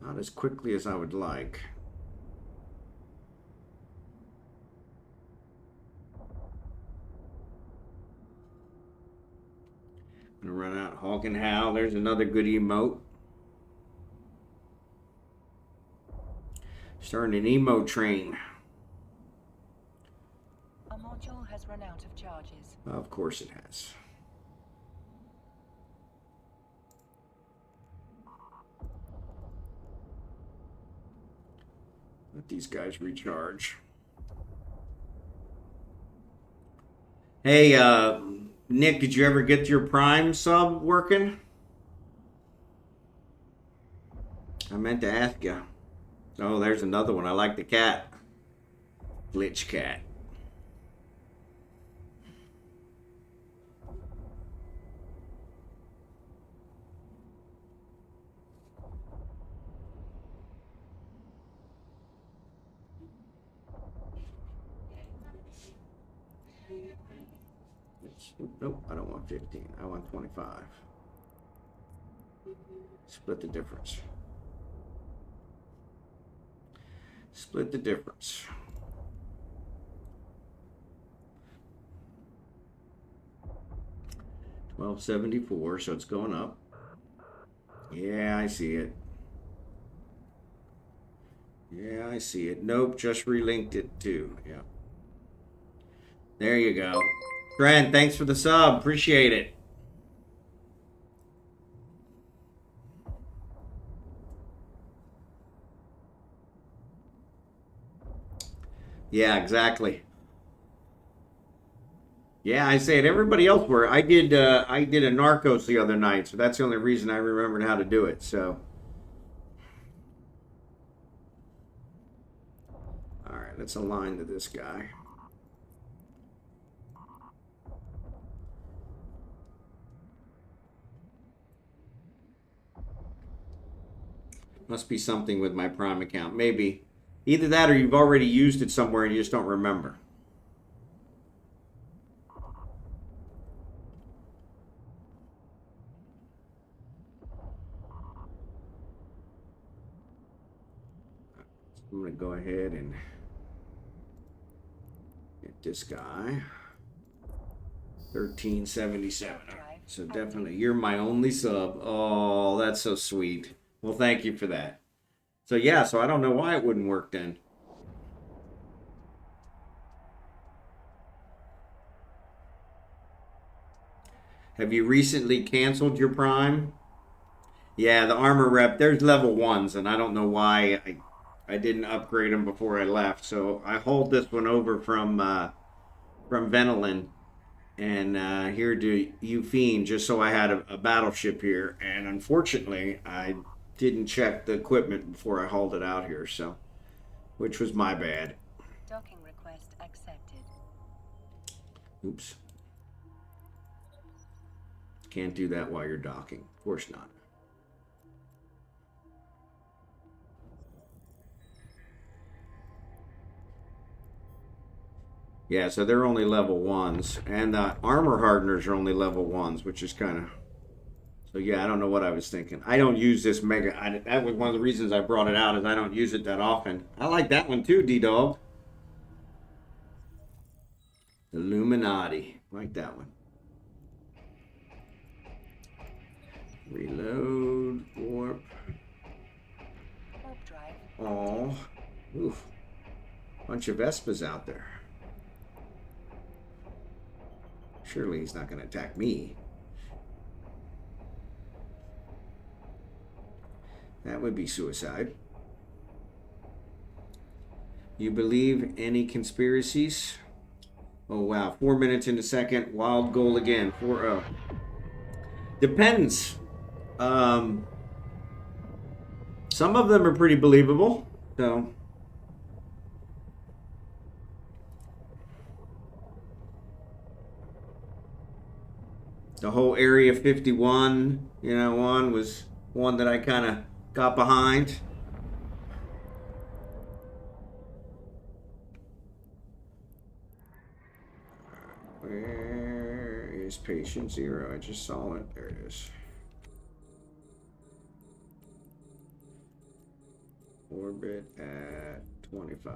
Not as quickly as I would like. Gonna run out hogginhowe. There's another good emote. Starting an emo train. Our module has run out of charges. Of course it has. Let these guys recharge. Hey, Nick, did you ever get your Prime sub working? I meant to ask you. Oh, there's another one. I like the cat. Glitch cat. Nope, I don't want 15. I want 25. Split the difference. Split the difference. $12.74, so it's going up. Yeah, I see it. Yeah, I see it. Nope, just relinked it too. Yeah. There you go. Trent, thanks for the sub. Appreciate it. Yeah, exactly. Yeah, I say it. Everybody else were. I did a Narcos the other night, so that's the only reason I remembered how to do it. So, all right, let's align to this guy. Must be something with my Prime account. Maybe. Either that or you've already used it somewhere and you just don't remember. I'm going to go ahead and get this guy. 1377. So definitely, you're my only sub. Oh, that's so sweet. Well, thank you for that. So yeah, so I don't know why it wouldn't work then. Have you recently canceled your Prime? Yeah, the armor rep, there's level 1s, and I don't know why I didn't upgrade them before I left. So I hauled this one over from Venolin and here to Euphene just so I had a battleship here. And unfortunately, I didn't check the equipment before I hauled it out here, so which was my bad. Docking request accepted. Oops. Can't do that while you're docking. Of course not. Yeah, so they're only level 1s. And the armor hardeners are only level 1s, which is kind of... So yeah, I don't know what I was thinking. I don't use this mega... that was one of the reasons I brought it out, is I don't use it that often. I like that one too, D-Dog. Illuminati. Like that one. Reload. Warp. Warp drive. Oh. Oof. Bunch of Vespas out there. Surely he's not going to attack me. That would be suicide. You believe any conspiracies? Oh, wow. 4 minutes in the second. Wild goal again. 4-0. Depends. Some of them are pretty believable. So... the whole Area 51, one was one that I kind of got behind. Where is patient 0? I just saw it. There it is. Orbit at 25.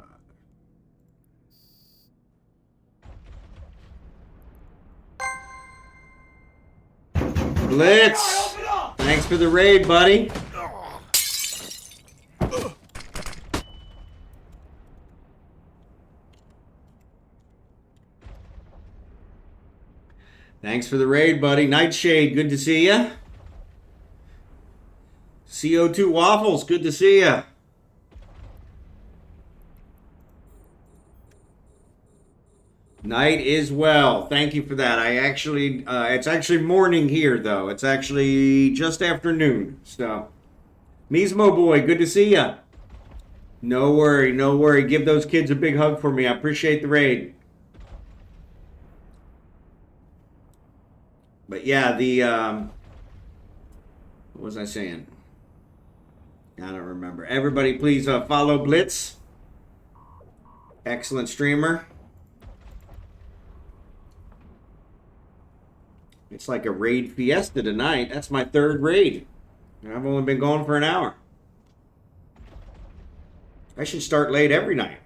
Blitz! Thanks for the raid, buddy. Thanks for the raid, buddy. Knightzshade, good to see ya. CO2 Waffles, good to see ya. Night is well. Thank you for that. I actually, it's actually morning here, though. It's actually just afternoon. So, Mismoboy, good to see ya. No worry, no worry. Give those kids a big hug for me. I appreciate the raid. But yeah, the, what was I saying? I don't remember. Everybody, please follow Blitz. Excellent streamer. It's like a raid fiesta tonight. That's my 3rd raid. I've only been going for an hour. I should start late every night.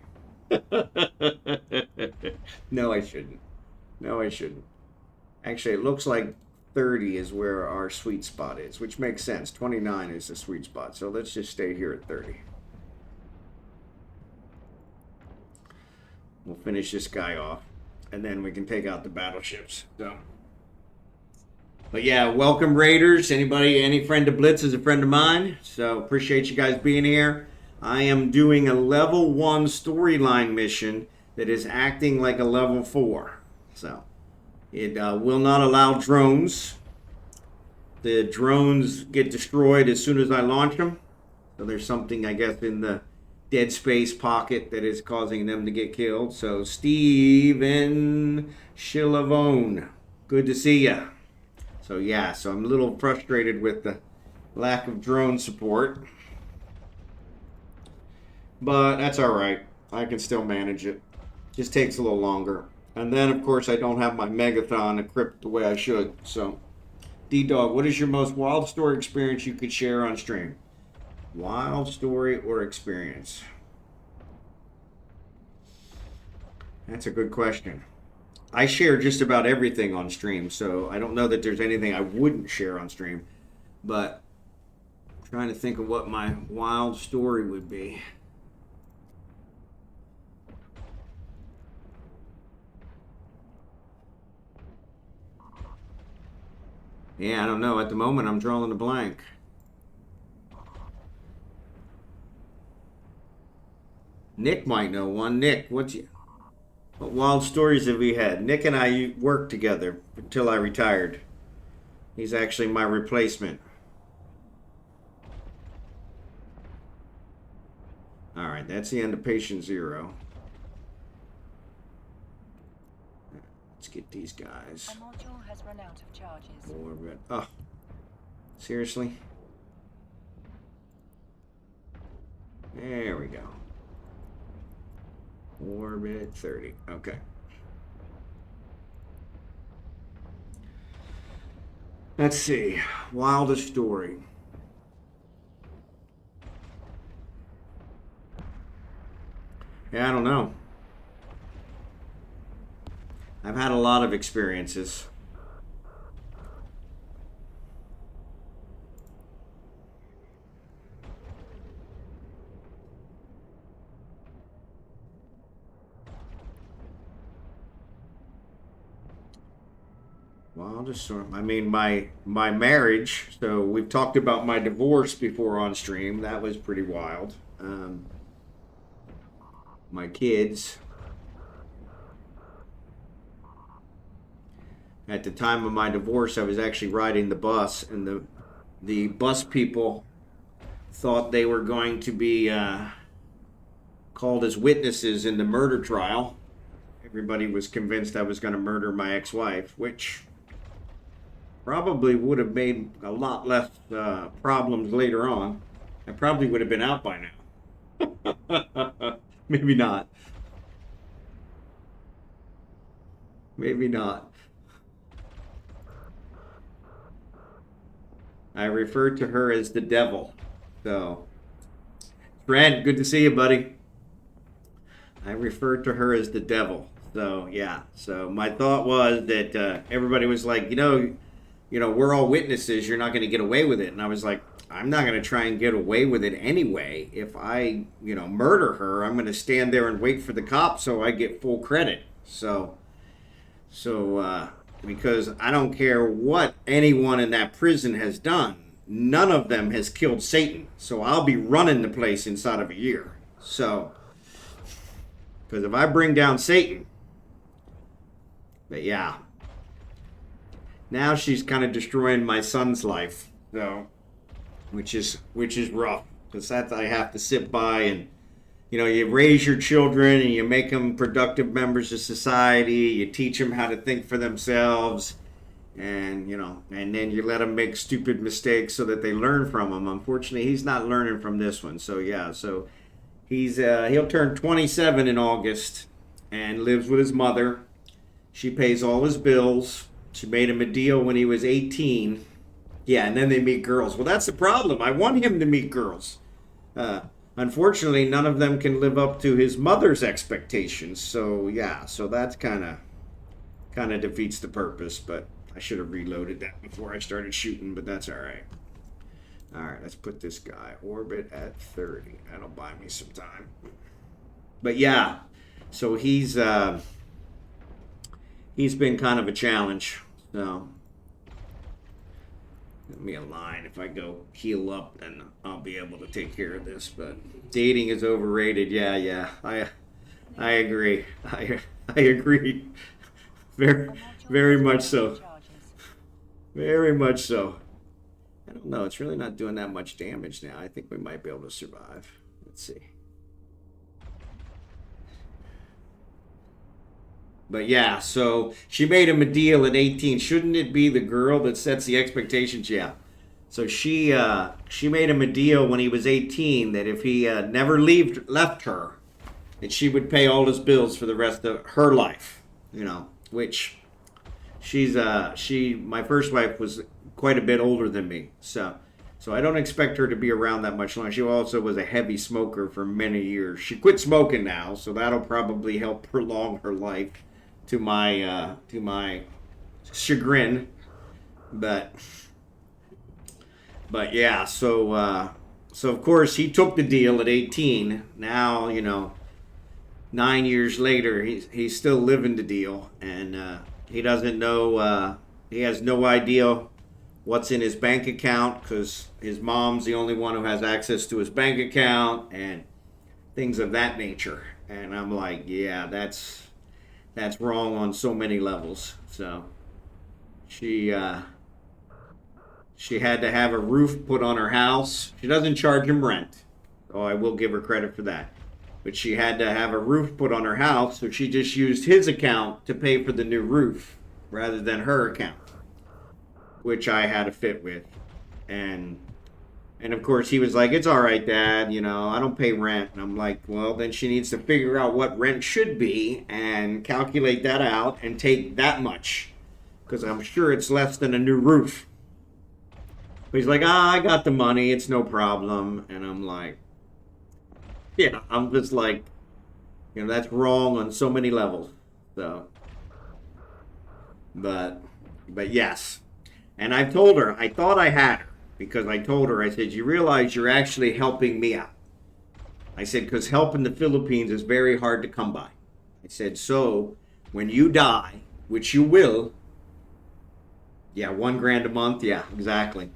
No, I shouldn't. No, I shouldn't. Actually, it looks like 30 is where our sweet spot is, which makes sense. 29 is the sweet spot. So let's just stay here at 30. We'll finish this guy off, and then we can take out the battleships. So... but yeah, welcome Raiders. Any friend of Blitz is a friend of mine. So appreciate you guys being here. I am doing a level 1 storyline mission that is acting like a level 4. So it will not allow drones. The drones get destroyed as soon as I launch them. So there's something, I guess, in the dead space pocket that is causing them to get killed. So stevenschiavone, good to see ya. So yeah, so I'm a little frustrated with the lack of drone support. But that's all right. I can still manage it. Just takes a little longer. And then, of course, I don't have my Megathon equipped the way I should. So, D-Dog, what is your most wild story experience you could share on stream? Wild story or experience? That's a good question. I share just about everything on stream, so I don't know that there's anything I wouldn't share on stream. But I'm trying to think of what my wild story would be. Yeah, I don't know. At the moment, I'm drawing a blank. Nick might know one. Nick, what wild stories have we had? Nick and I worked together until I retired. He's actually my replacement. All right, that's the end of patient 0. Let's get these guys. A module has run out of charges. Orbit. Oh, seriously? There we go. Orbit 30. Okay. Let's see. Wildest story. Yeah, I don't know. I've had a lot of experiences. Wildest story. I mean, my marriage. So we've talked about my divorce before on stream. That was pretty wild. My kids. at the time of my divorce, I was actually riding the bus, and the bus people thought they were going to be called as witnesses in the murder trial. Everybody was convinced I was going to murder my ex-wife, which probably would have made a lot less problems later on. I probably would have been out by now. Maybe not. Maybe not. I refer to her as the devil. So, Brent, good to see you, buddy. I refer to her as the devil. So, yeah. So, my thought was that everybody was like, we're all witnesses. You're not going to get away with it. And I was like, I'm not going to try and get away with it anyway. If I, murder her, I'm going to stand there and wait for the cops so I get full credit. So, because I don't care what anyone in that prison has done, none of them has killed Satan. So I'll be running the place inside of a year. So, because if I bring down Satan, but yeah, now she's kind of destroying my son's life. So, which is rough, because that's I have to sit by and. You raise your children and you make them productive members of society. You teach them how to think for themselves, and and then you let them make stupid mistakes so that they learn from them. Unfortunately, he's not learning from this one. So yeah, so he'll turn 27 in August and lives with his mother. She pays all his bills. She made him a deal when he was 18. Yeah, and then they meet girls. Well, that's the problem. I want him to meet girls. Unfortunately, none of them can live up to his mother's expectations. So yeah, so that's kind of defeats the purpose. But I should have reloaded that before I started shooting. But that's all right. All right, let's put this guy orbit at 30. That'll buy me some time. But yeah, so he's been kind of a challenge. So. Let me align. If I go heal up, then I'll be able to take care of this. But dating is overrated. Yeah. I agree. I agree. Very much so. Very much so. I don't know. It's really not doing that much damage now. I think we might be able to survive. Let's see. But yeah, so she made him a deal at 18. Shouldn't it be the girl that sets the expectations? Yeah. So she made him a deal when he was 18 that if he never left her, that she would pay all his bills for the rest of her life. Which my first wife was quite a bit older than me. So I don't expect her to be around that much longer. She also was a heavy smoker for many years. She quit smoking now, so that'll probably help prolong her life. To my chagrin, but yeah. So of course he took the deal at 18. Now 9 years later, he's still living the deal, and he doesn't know. He has no idea what's in his bank account because his mom's the only one who has access to his bank account and things of that nature. And I'm like, yeah, that's wrong on so many levels. So she had to have a roof put on her house. She doesn't charge him rent. Oh, I will give her credit for that. But she had to have a roof put on her house, so she just used his account to pay for the new roof rather than her account, which I had to fit with. And of course, he was like, it's all right, Dad, I don't pay rent. And I'm like, well, then she needs to figure out what rent should be and calculate that out and take that much. Because I'm sure it's less than a new roof. But he's like, I got the money. It's no problem. And I'm like, yeah, I'm just like, that's wrong on so many levels. So, but yes. And I told her, I thought I had her. Because I told her, I said, you realize you're actually helping me out. I said, because help in the Philippines is very hard to come by. I said, so when you die, which you will, yeah, $1,000 a month, yeah, exactly.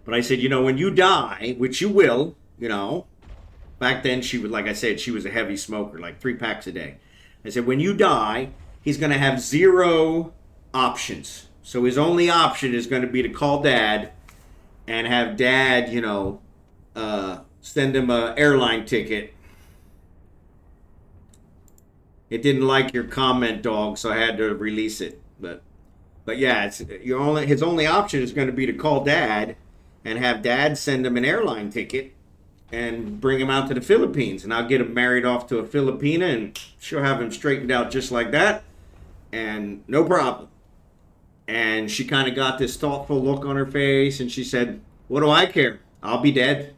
But I said, when you die, which you will, back then she was, like I said, she was a heavy smoker, like 3 packs a day. I said, when you die, he's going to have 0 options. So his only option is going to be to call dad and have dad, send him an airline ticket. It didn't like your comment, dog, so I had to release it. But yeah, his only option is going to be to call dad and have dad send him an airline ticket and bring him out to the Philippines. And I'll get him married off to a Filipina, and she'll have him straightened out just like that. And no problem. And she kind of got this thoughtful look on her face, and she said, "What do I care? I'll be dead."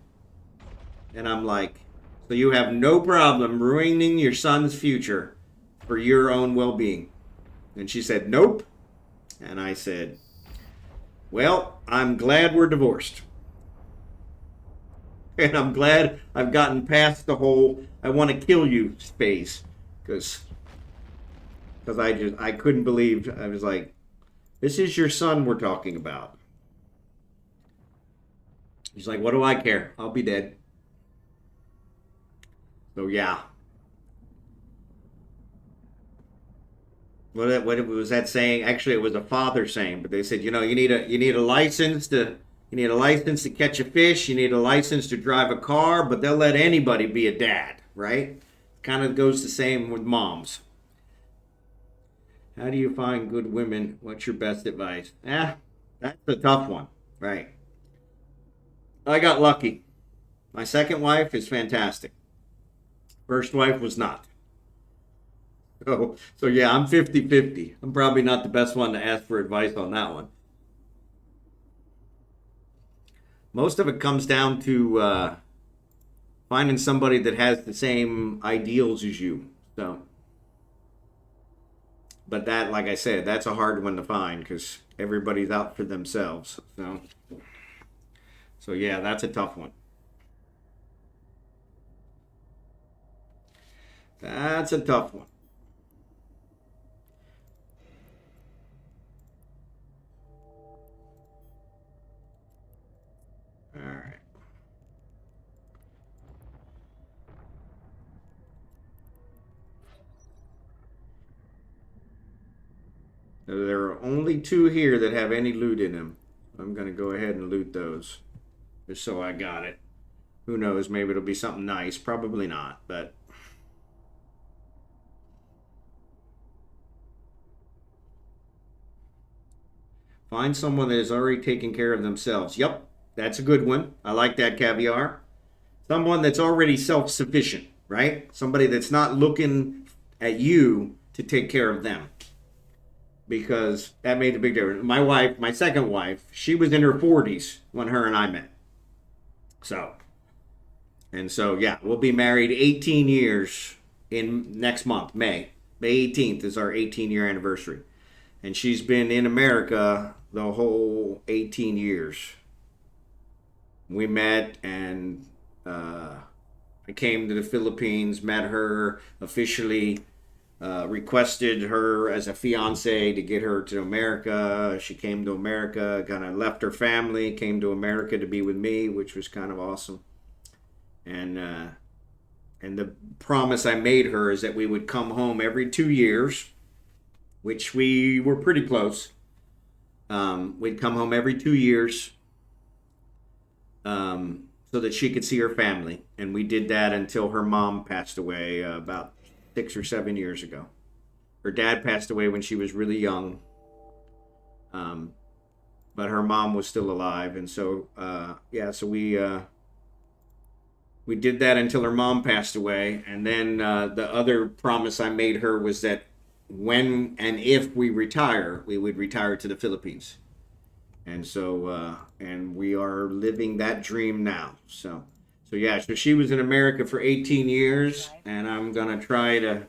And I'm like, "So you have no problem ruining your son's future for your own well-being?" And she said, "Nope." And I said, "Well, I'm glad we're divorced." And I'm glad I've gotten past the whole "I want to kill you" phase. Because I couldn't believe, I was like, this is your son we're talking about. He's like, "What do I care? I'll be dead." So yeah. What was that saying? Actually, it was a father saying, but they said, you need a license to catch a fish. You need a license to drive a car, but they'll let anybody be a dad, right? Kind of goes the same with moms. How do you find good women? What's your best advice? That's a tough one, right? I got lucky. My second wife is fantastic. First wife was not. So yeah, I'm 50-50. I'm probably not the best one to ask for advice on that one. Most of it comes down to finding somebody that has the same ideals as you. So, but that, like I said, that's a hard one to find because everybody's out for themselves. So yeah, that's a tough one. That's a tough one. All right. There are only 2 here that have any loot in them. I'm going to go ahead and loot those. Just so I got it. Who knows, maybe it'll be something nice. Probably not, but... Find someone that is already taking care of themselves. Yep, that's a good one. I like that, Caviar. Someone that's already self-sufficient, right? Somebody that's not looking at you to take care of them. Because that made a big difference. My wife, my second wife, she was in her 40s when her and I met. So yeah, we'll be married 18 years in next month, May. May 18th is our 18-year anniversary. And she's been in America the whole 18 years. We met, and I came to the Philippines, met her officially, requested her as a fiance to get her to America. She came to America, kind of left her family, came to America to be with me, which was kind of awesome. And the promise I made her is that we would come home every 2 years, which we were pretty close. We'd come home every 2 years so that she could see her family. And we did that until her mom passed away about 6 or 7 years ago. Her dad passed away when she was really young. But her mom was still alive. And so, so we did that until her mom passed away. And then the other promise I made her was that when and if we retire, we would retire to the Philippines. And so, and we are living that dream now. So yeah, so she was in America for 18 years, and I'm going to try to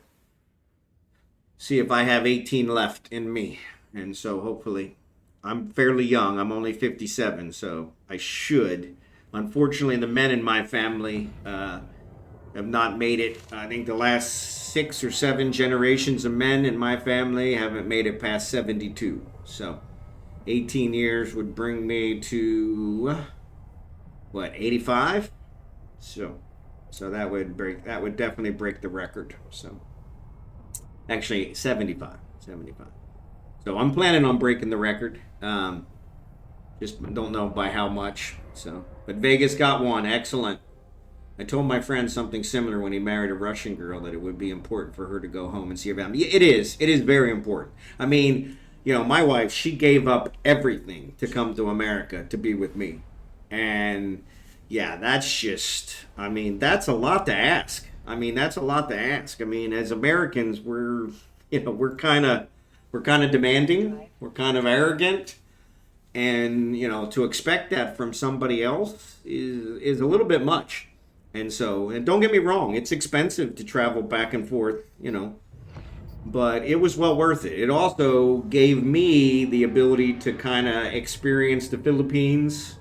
see if I have 18 left in me. And so hopefully, I'm fairly young. I'm only 57, so I should. Unfortunately, the men in my family have not made it. I think the last 6 or 7 generations of men in my family haven't made it past 72. So 18 years would bring me to, 85? So that would definitely break the record. So actually 75. So So I'm planning on breaking the record. Just don't know by how much. So, but Vegas got one. Excellent. I told my friend something similar when he married a Russian girl, that it would be important for her to go home and see her family. It is. It is very important. I mean, you know, my wife, she gave up everything to come to America to be with me. And yeah, that's just, I mean, that's a lot to ask. I mean, that's a lot to ask. I mean, as Americans, we're kind of demanding. We're kind of arrogant. And, you know, to expect that from somebody else is a little bit much. And so, and don't get me wrong, it's expensive to travel back and forth, you know, but it was well worth it. It also gave me the ability to kind of experience the Philippines,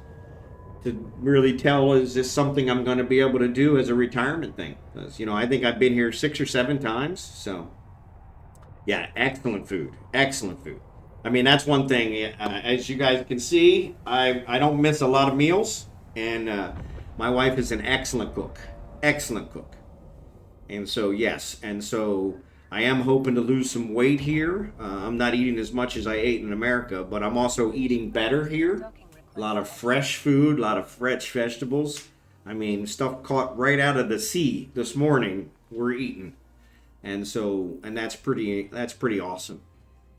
to really tell, is this something I'm going to be able to do as a retirement thing? Because, you know, I think I've been here 6 or 7 times. So, yeah, excellent food. Excellent food. I mean, that's one thing. As you guys can see, I don't miss a lot of meals. And my wife is an excellent cook. Excellent cook. And so, yes. And so I am hoping to lose some weight here. I'm not eating as much as I ate in America, but I'm also eating better here. A lot of fresh food, a lot of fresh vegetables. I mean, stuff caught right out of the sea this morning, we're eating. And so, and that's pretty awesome.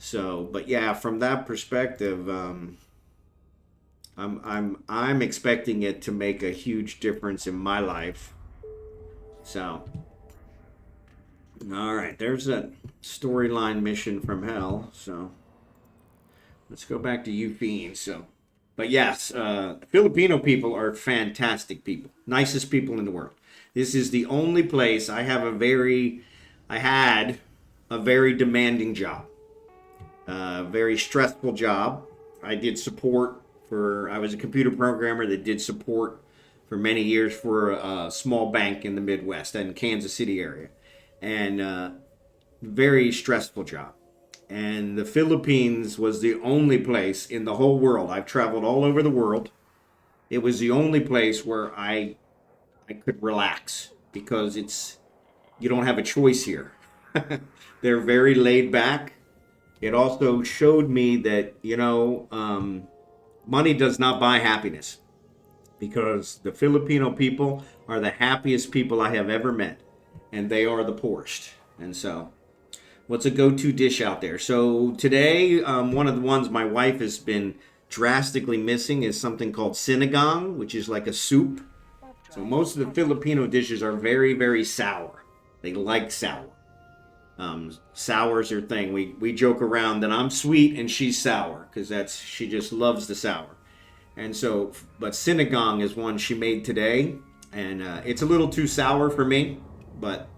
So, but yeah, from that perspective, I'm expecting it to make a huge difference in my life. So, all right, there's a storyline mission from hell. So, let's go back to you fiends. So, but yes, Filipino people are fantastic people, nicest people in the world. This is the only place I had a very demanding job, very stressful job. I did support I was a computer programmer that did support for many years for a small bank in the Midwest and Kansas City area. And very stressful job. And the Philippines was the only place in the whole world. I've traveled all over the world. It was the only place where I could relax, because you don't have a choice here. They're very laid back. It also showed me that, you know, money does not buy happiness, because the Filipino people are the happiest people I have ever met, and they are the poorest. And so, what's a go-to dish out there? So today, one of the ones my wife has been drastically missing is something called sinigang, which is like a soup. So most of the Filipino dishes are very, very sour. They like sour. Sour's her thing. We joke around that I'm sweet and she's sour, because she just loves the sour. And so, but sinigang is one she made today, and it's a little too sour for me, but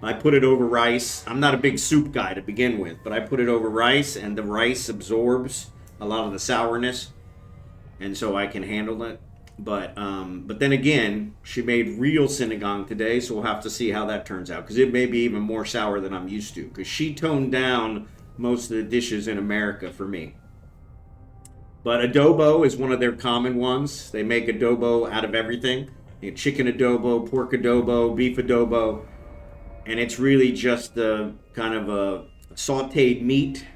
I put it over rice. I'm not a big soup guy to begin with, but I put it over rice, and the rice absorbs a lot of the sourness, and so I can handle it. But then again, she made real sinigang today, so we'll have to see how that turns out, because it may be even more sour than I'm used to, because she toned down most of the dishes in America for me. But adobo is one of their common ones. They make adobo out of everything. You know, chicken adobo, pork adobo, beef adobo. And it's really just a kind of a sauteed meat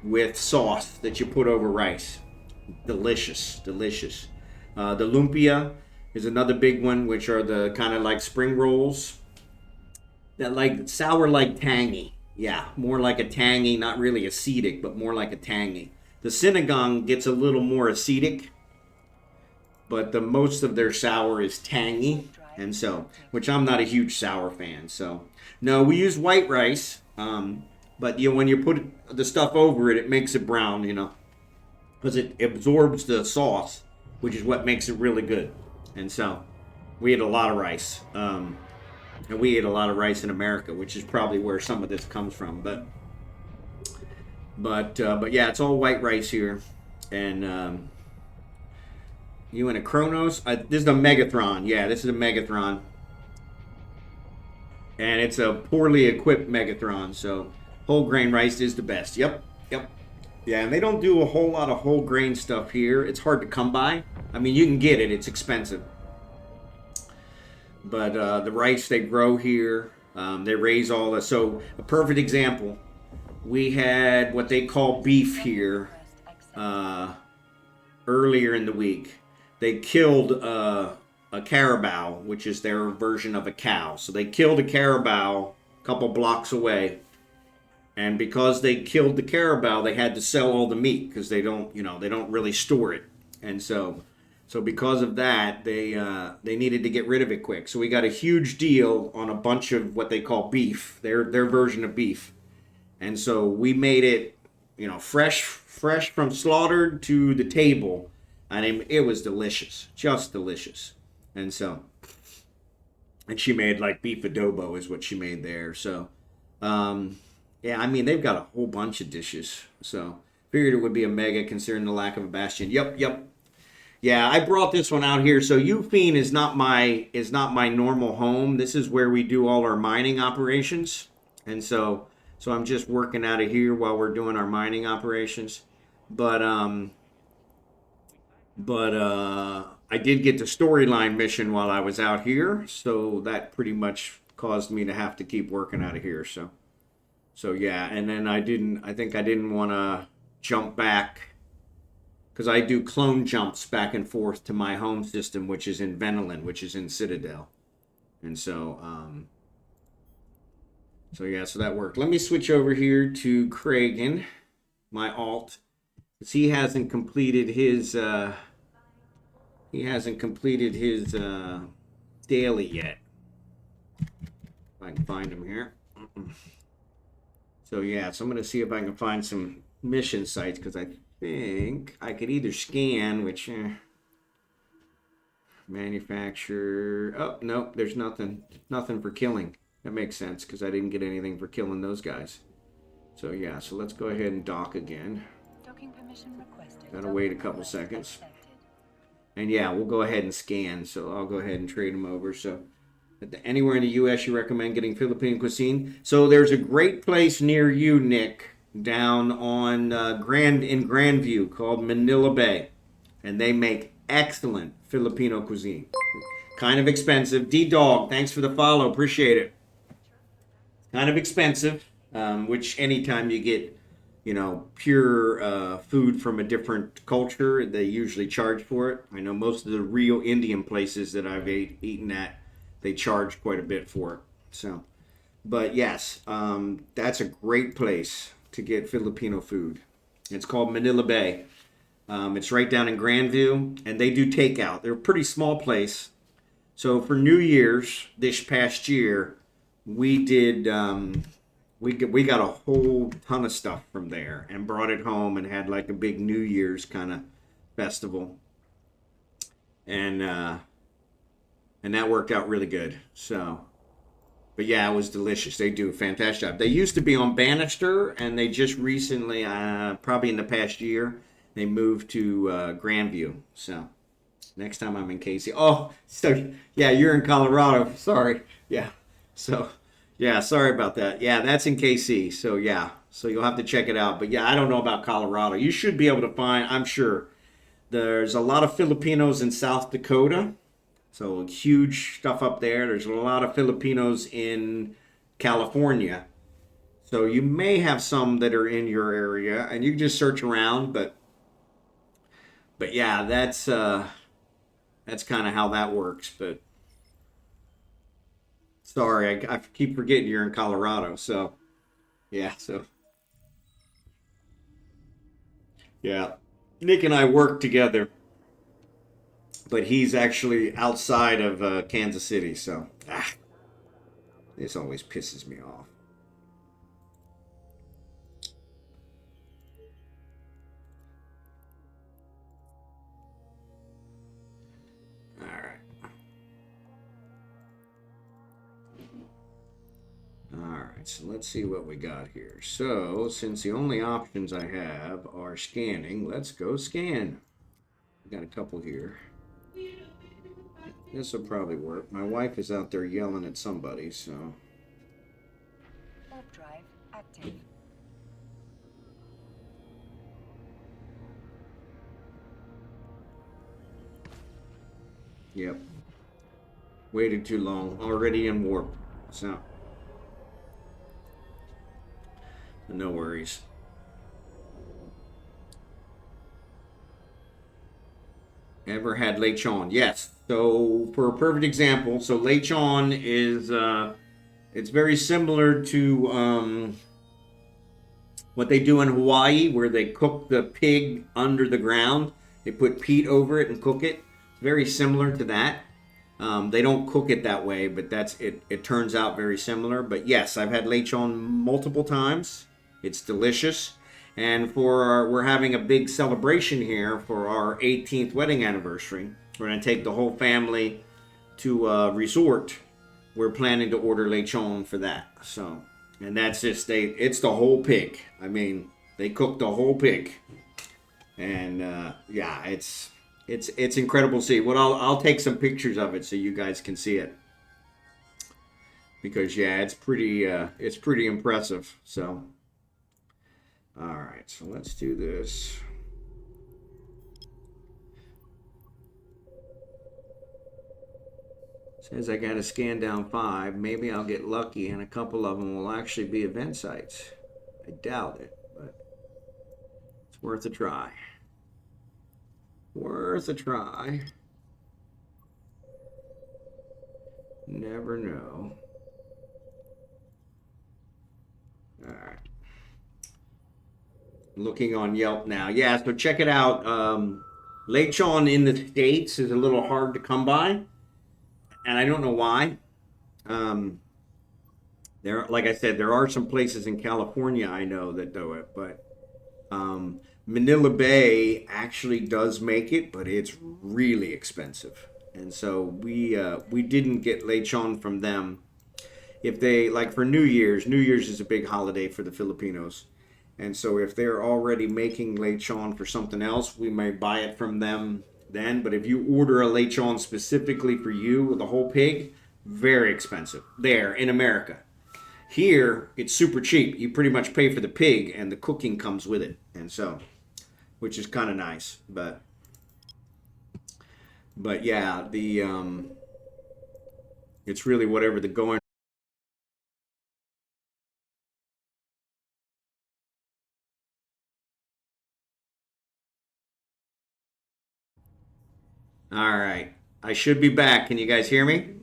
with sauce that you put over rice. Delicious, delicious. The lumpia is another big one, which are the kind of like spring rolls. That like sour, like tangy. Yeah, more like a tangy, not really acidic, but more like a tangy. The sinigang gets a little more acidic, but the most of their sour is tangy, and so, which I'm not a huge sour fan. So, no, we use white rice, but you know, when you put the stuff over it, it makes it brown, you know, because it absorbs the sauce, which is what makes it really good. And so, we ate a lot of rice, and we ate a lot of rice in America, which is probably where some of this comes from, But yeah, it's all white rice here, and you in a Kronos? This is a Megathron. Yeah, this is a Megathron, and it's a poorly equipped Megathron. So whole grain rice is the best. Yep. Yeah, and they don't do a whole lot of whole grain stuff here. It's hard to come by. I mean, you can get it. It's expensive, but the rice they grow here, they raise all the. So a perfect example. we had what they call beef here earlier in the week. They killed a carabao, which is their version of a cow. So they killed a carabao a couple blocks away. And because they killed the carabao, they had to sell all the meat because they don't really store it. And so because of that, they needed to get rid of it quick. So we got a huge deal on a bunch of what they call beef, their version of beef. And so we made it, fresh from slaughtered to the table. And it was delicious, just delicious. And she made like beef adobo is what she made there. So, yeah, I mean, they've got a whole bunch of dishes. So figured it would be a mega considering the lack of a bastion. Yep. Yeah, I brought this one out here. So Ufine is not my normal home. This is where we do all our mining operations. And so I'm just working out of here while we're doing our mining operations. But I did get the storyline mission while I was out here, so that pretty much caused me to have to keep working out of here. So yeah, and then I think I didn't want to jump back because I do clone jumps back and forth to my home system, which is in Venolin, which is in Citadel, and so yeah, so that worked. Let me switch over here to Kragan, my alt, because he hasn't completed his daily yet. If I can find him here. So yeah, so I'm going to see if I can find some mission sites because I think I could either scan, which manufacture. Oh no, there's nothing for killing. That makes sense because I didn't get anything for killing those guys. So yeah, so let's go ahead and dock again. Docking permission requested. Gotta wait a couple seconds. And yeah, we'll go ahead and scan. So I'll go ahead and trade them over. So anywhere in the U.S. you recommend getting Philippine cuisine? So there's a great place near you, Nick, down on Grandview called Manila Bay. And they make excellent Filipino cuisine. Kind of expensive. D-Dog, thanks for the follow. Appreciate it. Kind of expensive, which anytime you get, pure food from a different culture, they usually charge for it. I know most of the real Indian places that I've eaten at, they charge quite a bit for it. So, but yes, that's a great place to get Filipino food. It's called Manila Bay. It's right down in Grandview, and they do takeout. They're a pretty small place. So for New Year's this past year, we did we got a whole ton of stuff from there and brought it home and had like a big New Year's kind of festival, and that worked out really good. So, but yeah, it was delicious. They do a fantastic job. They used to be on Bannister, and they just recently, probably in the past year, they moved to Grandview. So next time I'm in KC. Oh, so yeah, you're in Colorado. Sorry. Yeah. So, yeah, sorry about that. Yeah, that's in KC. So, yeah. So you'll have to check it out. But, yeah, I don't know about Colorado. You should be able to find, I'm sure, there's a lot of Filipinos in South Dakota. So, huge stuff up there. There's a lot of Filipinos in California. So, you may have some that are in your area. And you can just search around. But yeah, that's kind of how that works. But sorry, I keep forgetting you're in Colorado. So, yeah, yeah. Nick and I work together, but he's actually outside of Kansas City. So, this always pisses me off. Alright, so let's see what we got here. So, since the only options I have are scanning, let's go scan. We got a couple here. This will probably work. My wife is out there yelling at somebody, so. Warp drive active. Yep. Waited too long. Already in warp. So. No worries. Ever had lechon? Yes. So for a perfect example, so lechon is it's very similar to what they do in Hawaii, where they cook the pig under the ground. They put peat over it and cook it. It's very similar to that. They don't cook it that way, but that's it. It turns out very similar. But yes, I've had lechon multiple times. It's delicious. And we're having a big celebration here for our 18th wedding anniversary. We're gonna take the whole family to a resort. We're planning to order lechon for that. So, and that's just it's the whole pig. I mean, they cook the whole pig, and yeah, it's incredible to see. What I'll take some pictures of it so you guys can see it, because yeah, it's pretty impressive. So, all right, so let's do this. Says I got to scan down 5. Maybe I'll get lucky and a couple of them will actually be event sites. I doubt it, but it's worth a try. Worth a try. Never know. All right. Looking on Yelp now. Yeah, so check it out. Lechon in the States is a little hard to come by, and I don't know why. Um, like I said, there are some places in California I know that do it, but Manila Bay actually does make it, but it's really expensive. And so we didn't get lechon from them. If they like for New Year's is a big holiday for the Filipinos. And so if they're already making lechon for something else, we may buy it from them then. But if you order a lechon specifically for you with the whole pig, very expensive there in America. Here, it's super cheap. You pretty much pay for the pig and the cooking comes with it. And so, which is kind of nice. But yeah, it's really whatever the going. All right. I should be back. Can you guys hear me?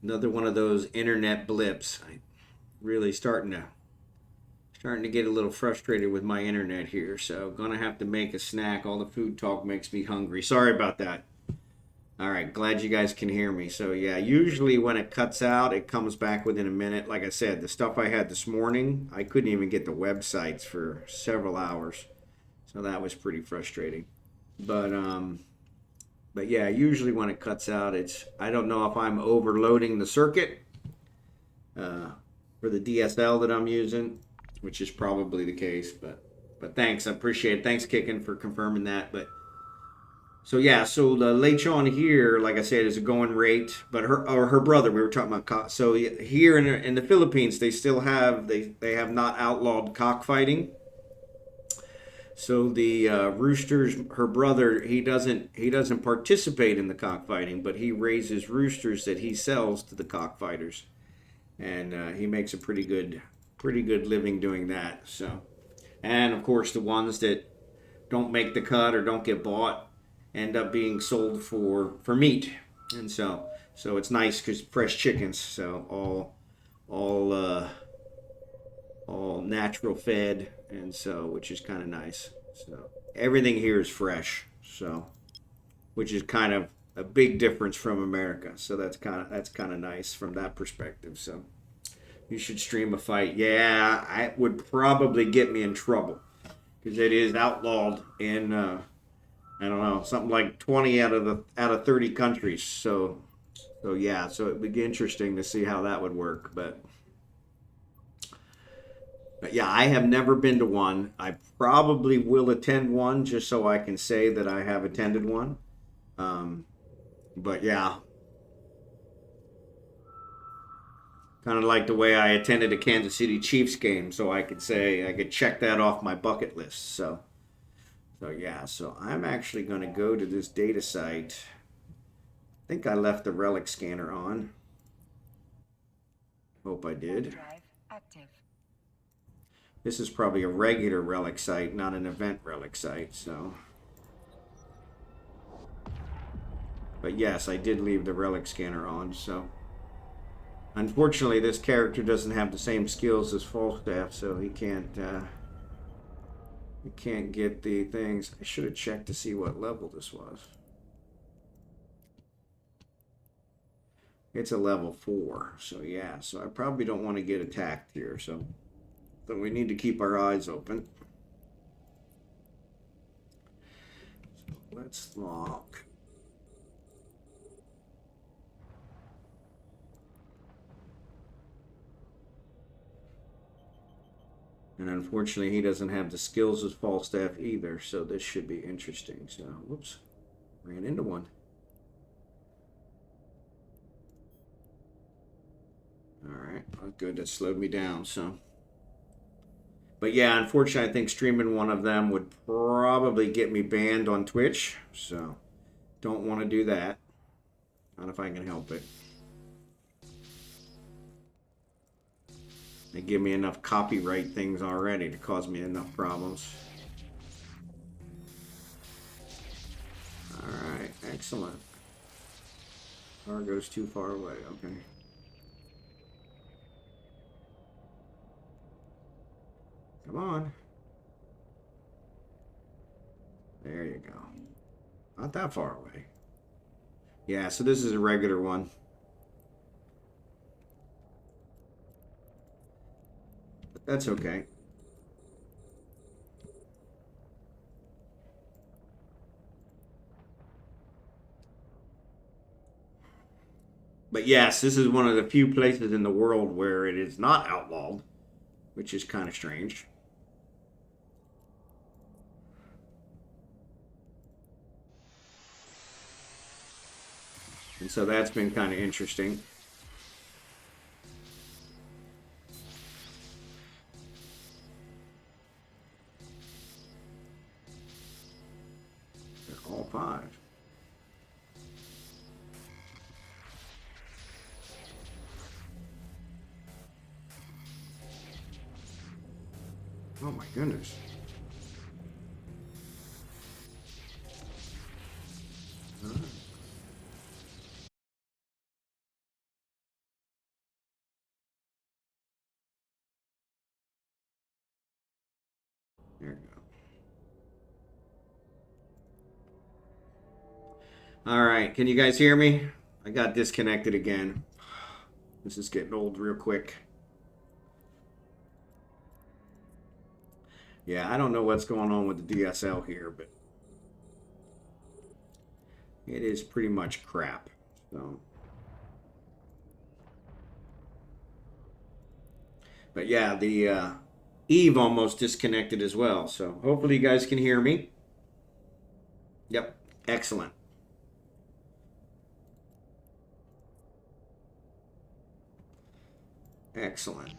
Another one of those internet blips. I really starting to get a little frustrated with my internet here, so gonna have to make a snack. All the food talk makes me hungry. Sorry about that. All right, glad you guys can hear me. So yeah, usually when it cuts out, it comes back within a minute. Like I said, the stuff I had this morning, I couldn't even get the websites for several hours. So that was pretty frustrating. But but yeah, usually when it cuts out, I don't know if I'm overloading the circuit for the DSL that I'm using, which is probably the case. But thanks, I appreciate it. Thanks, Kickin, for confirming that. But so yeah, so the lechon here, like I said, is a going rate. But her brother, we were talking about. So here in the Philippines, they still have they have not outlawed cockfighting. So the roosters, her brother, he doesn't participate in the cockfighting, but he raises roosters that he sells to the cockfighters, and he makes a pretty good living doing that. So, and of course, the ones that don't make the cut or don't get bought end up being sold for meat, and so it's nice because fresh chickens, so all all natural fed, and so which is kind of nice. So everything here is fresh, so which is kind of a big difference from America. So that's kind of nice from that perspective. So you should stream a fight. Yeah, it would probably get me in trouble because it is outlawed in I don't know, something like 20 out of 30 countries. So yeah, so it would be interesting to see how that would work, but yeah, I have never been to one. I probably will attend one just so I can say that I have attended one. Um, but yeah, kind of like the way I attended a Kansas City Chiefs game, so I could say I could check that off my bucket list. So yeah, so I'm actually going to go to this data site. I think I left the relic scanner on. Hope I did. Drive active. This is probably a regular relic site, not an event relic site, so. But yes, I did leave the relic scanner on, so. Unfortunately, this character doesn't have the same skills as Falstaff, so he can't get the things. I should have checked to see what level this was. It's a level 4, so yeah, so I probably don't want to get attacked here, so we need to keep our eyes open. So let's lock. And unfortunately, he doesn't have the skills as Falstaff either, so this should be interesting. So, whoops, ran into one. All right, well, good, that slowed me down, so. But yeah, unfortunately, I think streaming one of them would probably get me banned on Twitch, so don't want to do that. Not if I can help it. They give me enough copyright things already to cause me enough problems. Alright, excellent. Car goes too far away, okay. Come on. There you go. Not that far away. Yeah, so this is a regular one. But that's okay. But yes, this is one of the few places in the world where it is not outlawed, which is kind of strange. And so that's been kind of interesting. They're all 5. Oh my goodness. There you go. All right, can you guys hear me? I got disconnected again. This is getting old real quick. Yeah, I don't know what's going on with the DSL here, but it is pretty much crap. So, but yeah, the Eve almost disconnected as well. So hopefully you guys can hear me. Yep, excellent. Excellent.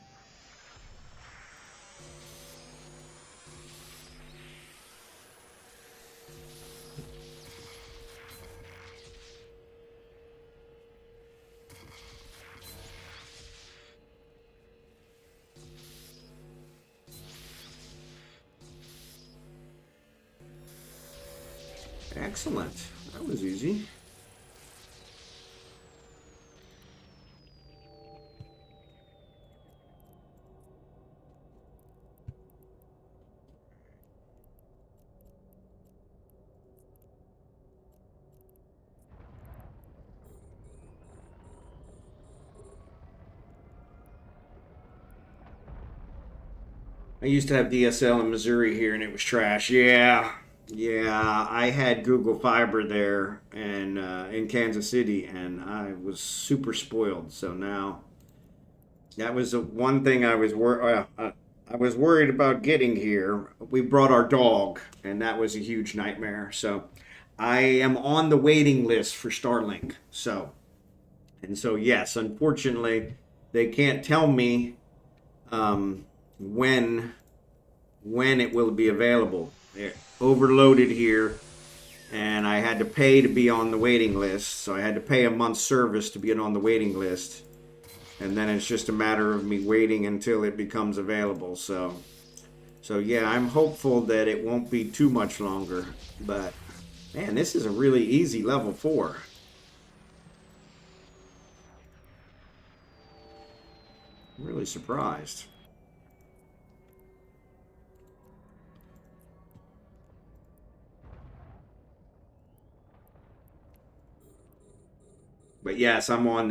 Excellent. That was easy. I used to have DSL in Missouri here, and it was trash. Yeah, I had Google Fiber there and in Kansas City, and I was super spoiled. So now, that was the one thing I was worried about getting here. We brought our dog, and that was a huge nightmare. So I am on the waiting list for Starlink. So yes, unfortunately, they can't tell me when it will be available. They're overloaded here, and I had to pay to be on the waiting list. So I had to pay a month's service to be on the waiting list. and then it's just a matter of me waiting until it becomes available. So yeah, I'm hopeful that it won't be too much longer. But man, this is a really easy level 4. I'm really surprised. But yes, I'm on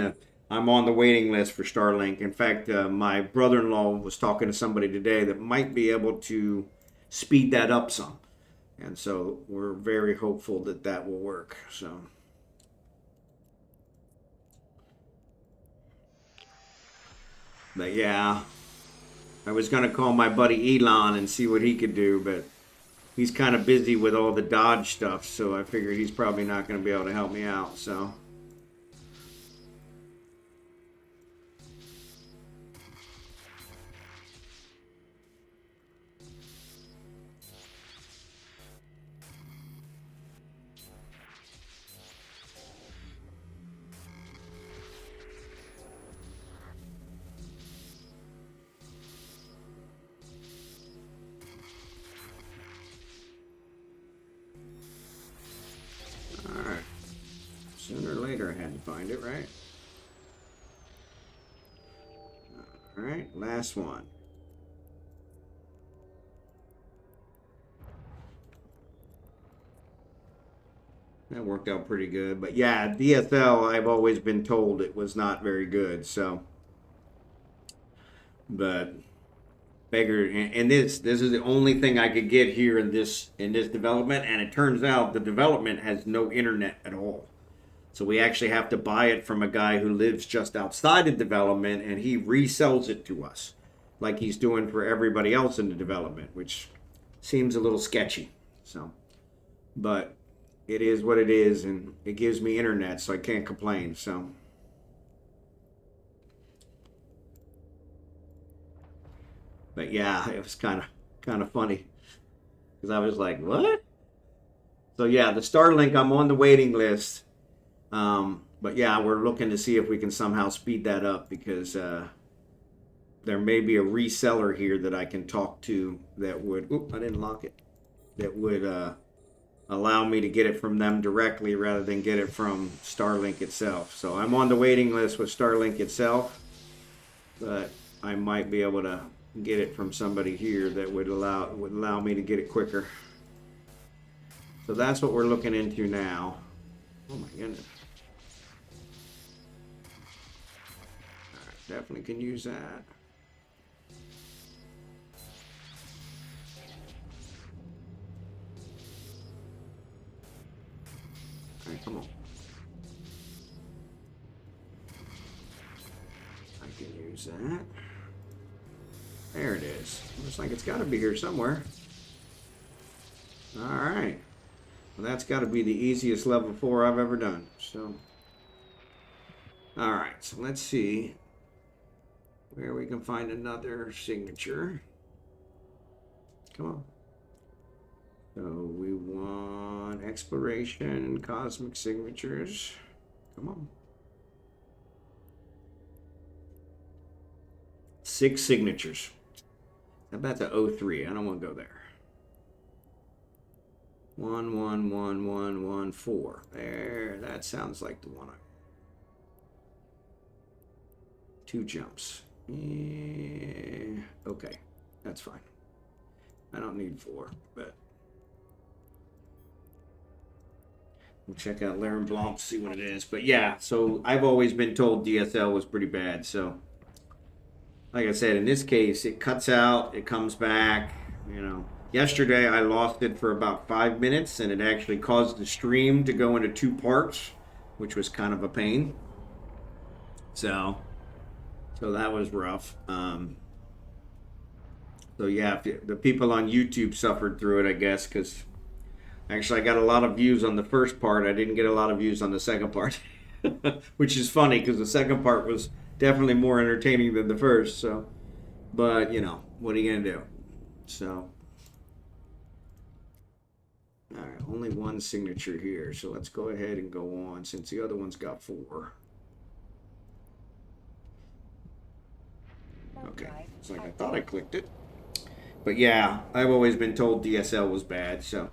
the waiting list for Starlink. In fact, my brother-in-law was talking to somebody today that might be able to speed that up some, and so we're very hopeful that that will work. So, but yeah, I was gonna call my buddy Elon and see what he could do, but he's kind of busy with all the Dodge stuff, so I figured he's probably not going to be able to help me out. So. Alright. Sooner or later I had to find it, right? Alright, last one. That worked out pretty good. But yeah, DSL, I've always been told it was not very good, so. But beggar, and this is the only thing I could get here in this development, and it turns out the development has no internet at all. So we actually have to buy it from a guy who lives just outside the development, and he resells it to us, like he's doing for everybody else in the development, which seems a little sketchy. So, but it is what it is, and it gives me internet, so I can't complain. So. But yeah, it was kind of funny because I was like, "What?" So yeah, the Starlink, I'm on the waiting list. But yeah, we're looking to see if we can somehow speed that up because there may be a reseller here that I can talk to that would. Oop, I didn't lock it. That would allow me to get it from them directly rather than get it from Starlink itself. So I'm on the waiting list with Starlink itself, but I might be able to get it from somebody here that would allow me to get it quicker. So that's what we're looking into now. Oh my goodness. Alright, definitely can use that. Alright, come on. I can use that. There it is. Looks like it's got to be here somewhere. Alright. Well, that's got to be the easiest level 4 I've ever done. So, alright. So let's see where we can find another signature. Come on. So we want exploration, cosmic signatures. Come on. 6 signatures. How about the 03? I don't want to go there. 1 1 1 1 1 4. There, that sounds like the one. 2 jumps. Okay, that's fine. I don't need 4, but we'll check out Laren Blanc to see what it is. But yeah, so I've always been told DSL was pretty bad. So, like I said, in this case, it cuts out, it comes back, you know. Yesterday, I lost it for about 5 minutes, and it actually caused the stream to go into 2 parts, which was kind of a pain. So that was rough. So yeah, the people on YouTube suffered through it, I guess, because actually I got a lot of views on the first part. I didn't get a lot of views on the second part, which is funny because the second part was definitely more entertaining than the first. So, but you know, what are you gonna do? So. All right, only 1 signature here, so let's go ahead and go on since the other one's got 4. Okay, Drive it's like I active. thought I clicked it. But yeah, I've always been told DSL was bad, so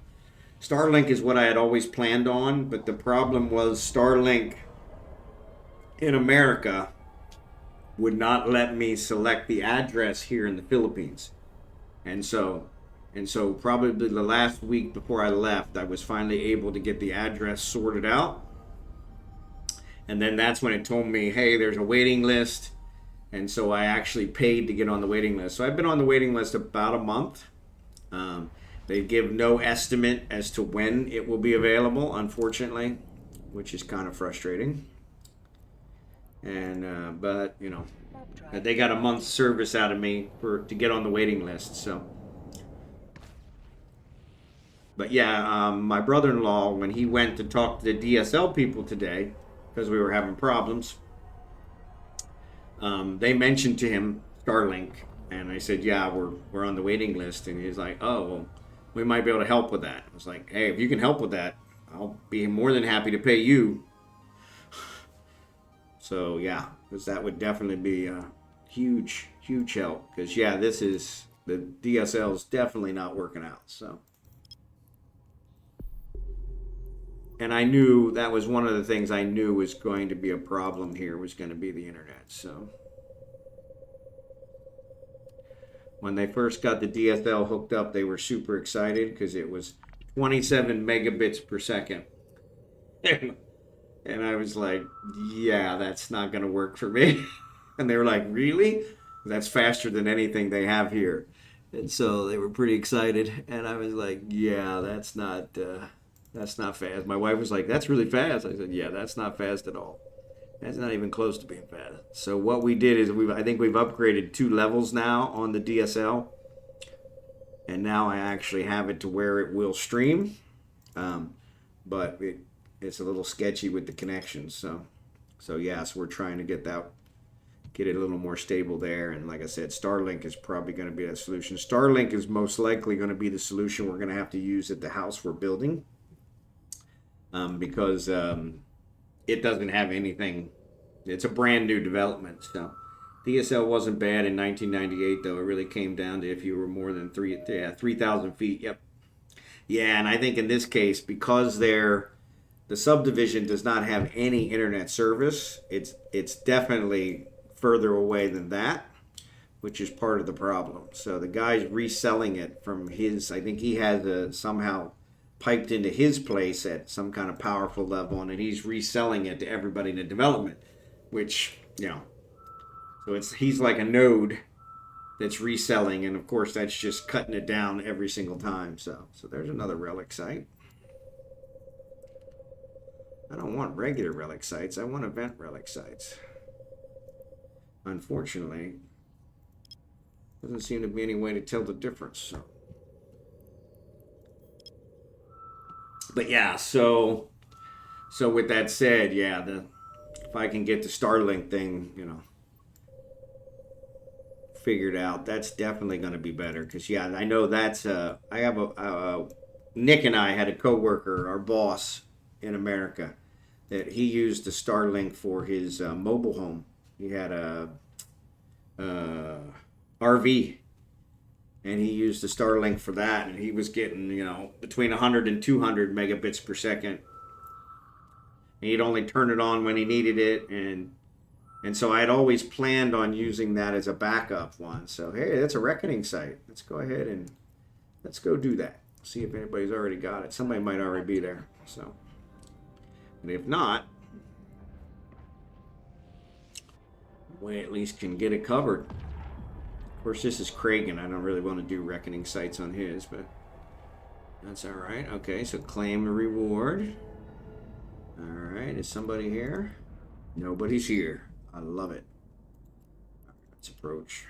Starlink is what I had always planned on, but the problem was Starlink in America would not let me select the address here in the Philippines. And so probably the last week before I left, I was finally able to get the address sorted out. And then that's when it told me, "Hey, there's a waiting list." And so I actually paid to get on the waiting list. So I've been on the waiting list about a month. Um, they give no estimate as to when it will be available, unfortunately, which is kind of frustrating. And but you know, Warp drive. they got a month's service out of me to get on the waiting list. So, but yeah, my brother-in-law, when he went to talk to the DSL people today, because we were having problems, they mentioned to him Starlink, and I said, "Yeah, we're on the waiting list." And he's like, "Oh, well, we might be able to help with that." I was like, "Hey, if you can help with that, I'll be more than happy to pay you." So yeah, because that would definitely be a huge, huge help. Because yeah, this is the DSL is definitely not working out. So, and I knew that was one of the things I knew was going to be a problem here was going to be the internet. So when they first got the DSL hooked up, they were super excited because it was 27 megabits per second. And I was like, yeah, that's not going to work for me. And they were like, really? That's faster than anything they have here. And so they were pretty excited. And I was like, yeah, that's not fast. My wife was like, that's really fast. I said, yeah, that's not fast at all. That's not even close to being fast. So what we did is I think we've upgraded 2 levels now on the DSL. And now I actually have it to where it will stream. Um, but it's a little sketchy with the connections. So yes, we're trying to get it a little more stable there. And like I said, Starlink is probably going to be that solution. Starlink is most likely going to be the solution we're going to have to use at the house we're building, because it doesn't have anything. It's a brand new development. So DSL wasn't bad in 1998, though. It really came down to if you were more than 3,000 feet. Yep. Yeah, and I think in this case, because the subdivision does not have any internet service, it's definitely further away than that, which is part of the problem. So the guy's reselling it from his. I think he has somehow piped into his place at some kind of powerful level, and he's reselling it to everybody in the development, which so he's like a node that's reselling, and of course that's just cutting it down every single time. So there's another relic site. I don't want regular relic sites. I want event relic sites. Unfortunately, doesn't seem to be any way to tell the difference. But yeah, so with that said, yeah, if I can get the Starlink thing, figured out, that's definitely going to be better. Because yeah, I know that's I have Nick and I had a coworker, our boss in America, that he used the Starlink for his mobile home. He had a RV, and he used the Starlink for that, and he was getting between 100 and 200 megabits per second. And he'd only turn it on when he needed it, and so I had always planned on using that as a backup one. So hey, that's a reckoning site. Let's go ahead and let's go do that. See if anybody's already got it. Somebody might already be there. So, and if not, we at least can get it covered. Of course, this is Kragan. I don't really want to do reckoning sites on his, but that's all right. Okay, so claim a reward. All right, is somebody here? Nobody's here. I love it. All right, let's approach.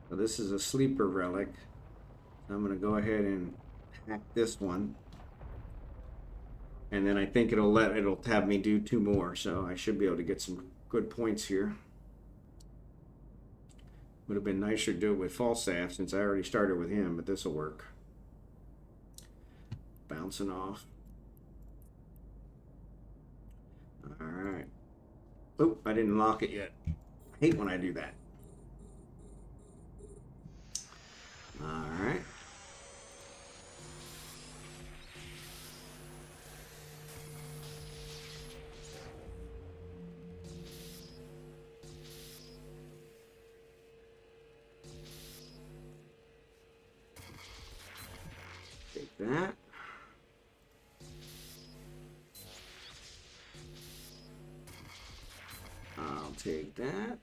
So this is a sleeper relic. I'm going to go ahead and hack this one. And then I think it'll have me do 2 more, so I should be able to get some good points here. Would have been nicer to do it with Falstaff since I already started with him, but this will work. Bouncing off. Alright. Oh, I didn't lock it yet. I hate when I do that. Alright. Take that. I'll take that.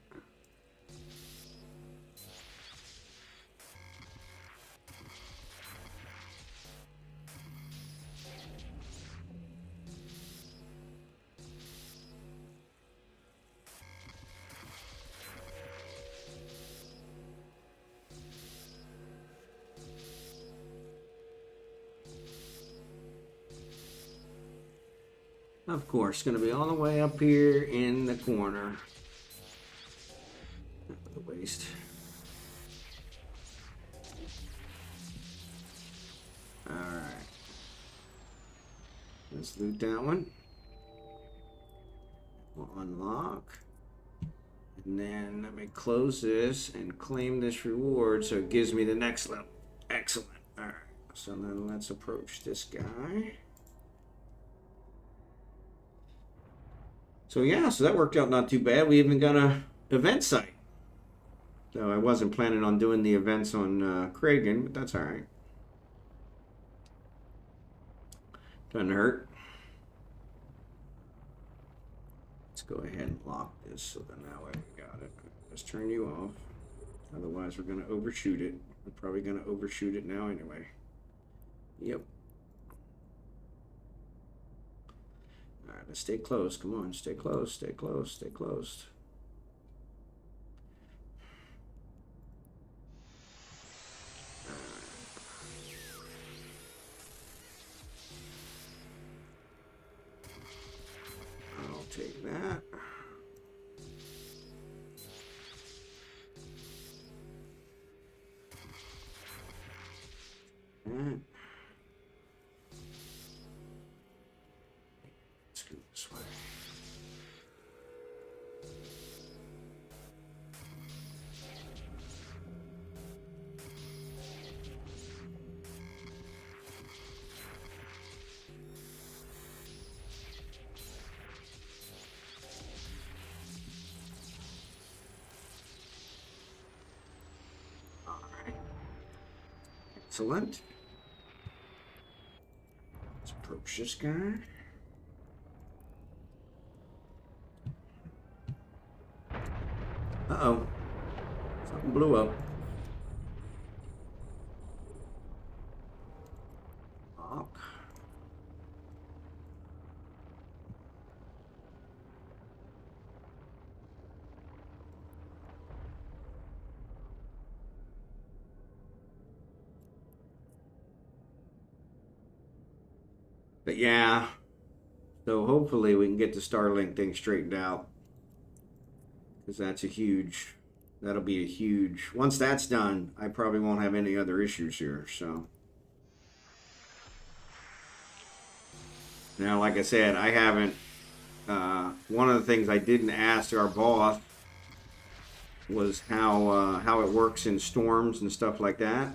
Of course, going to be all the way up here in the corner. The waste. Alright. Let's loot that one. We'll unlock. And then let me close this and claim this reward so it gives me the next level. Excellent. Alright. So then let's approach this guy. So yeah, so that worked out not too bad. We even got a event site. So I wasn't planning on doing the events on Kragan, but that's all right. Doesn't hurt. Let's go ahead and lock this so that now I got it. Let's turn you off. Otherwise, we're going to overshoot it. We're probably going to overshoot it now anyway. Yep. All right, let's stay close. Come on, stay close, stay close, stay close. I'll take that. And let's go this way. All right. Excellent. Let's approach this guy. Uh-oh. Something blew up. Lock. But yeah, so hopefully we can get the Starlink thing straightened out. Because that's a huge, that'll be a huge, once that's done, I probably won't have any other issues here, so. Now, like I said, I haven't, one of the things I didn't ask our boss was how it works in storms and stuff like that.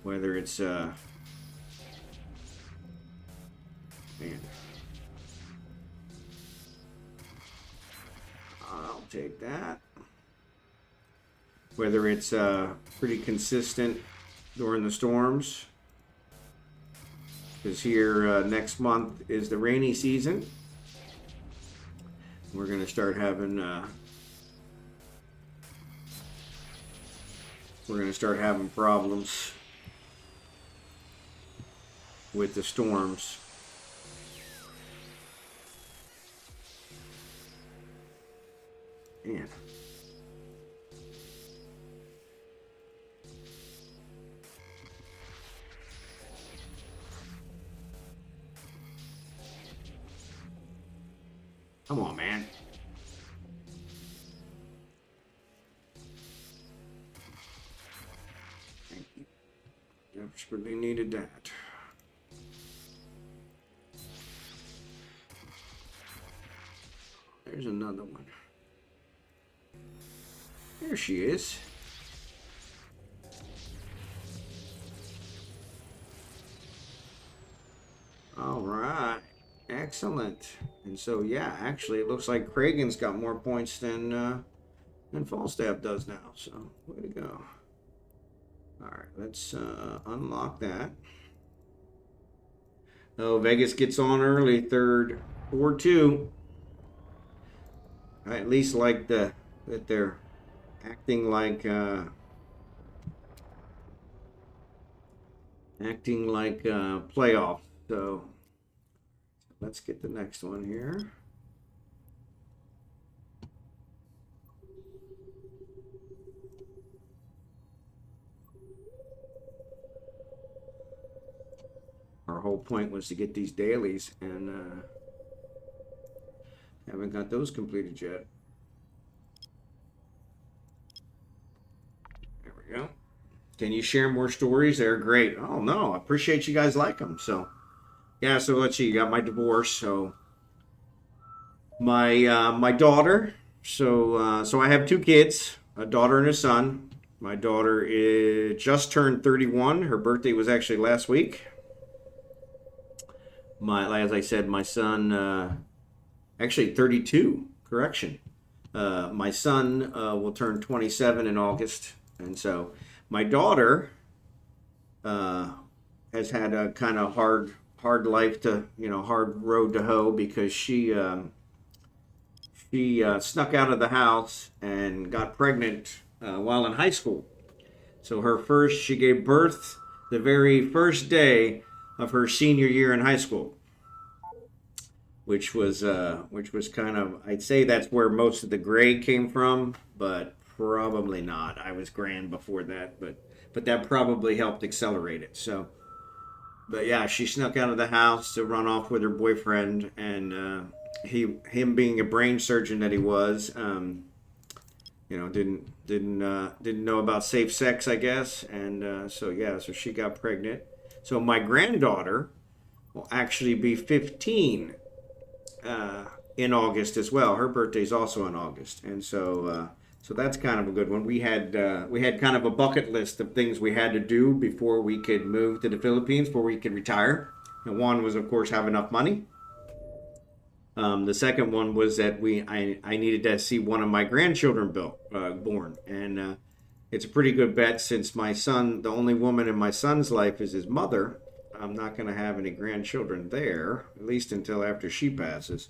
Whether it's, man. I'll take that. Whether it's pretty consistent during the storms. Because here next month is the rainy season. We're going to start having problems with the storms. Man. Come on, man. Thank you. Desperately needed that. There's another one. There she is. All right. Excellent. And so, yeah, actually, it looks like Kragan's got more points than Falstaff does now. So, way to go. All right, let's unlock that. Oh, Vegas gets on early, third, 4-2. I at least like that they're acting like playoff. So let's get the next one here. Our whole point was to get these dailies, and haven't got those completed yet. There we go. Can you share more stories? They're great. Oh no, I appreciate you guys like them. So yeah, so let's see. You got my divorce. So my daughter. So so I have two kids, a daughter and a son. My daughter is just turned 31. Her birthday was actually last week. As I said, my son actually 32. Correction. My son will turn 27 in August, and so my daughter has had a kind of hard life to, hard road to hoe, because she snuck out of the house and got pregnant while in high school. So she gave birth the very first day of her senior year in high school, which was kind of, I'd say that's where most of the gray came from, but probably not. I was grand before that, but that probably helped accelerate it. So, but yeah, she snuck out of the house to run off with her boyfriend, and him being a brain surgeon that he was, didn't know about safe sex, I guess, and so she got pregnant. So my granddaughter will actually be 15 in August as well. Her birthday's also in August, and so that's kind of a good one. We had kind of a bucket list of things we had to do before we could move to the Philippines, before we could retire. And one was, of course, have enough money. The second one was that I needed to see one of my grandchildren born, and it's a pretty good bet, since my son, the only woman in my son's life is his mother. I'm not going to have any grandchildren there, at least until after she passes.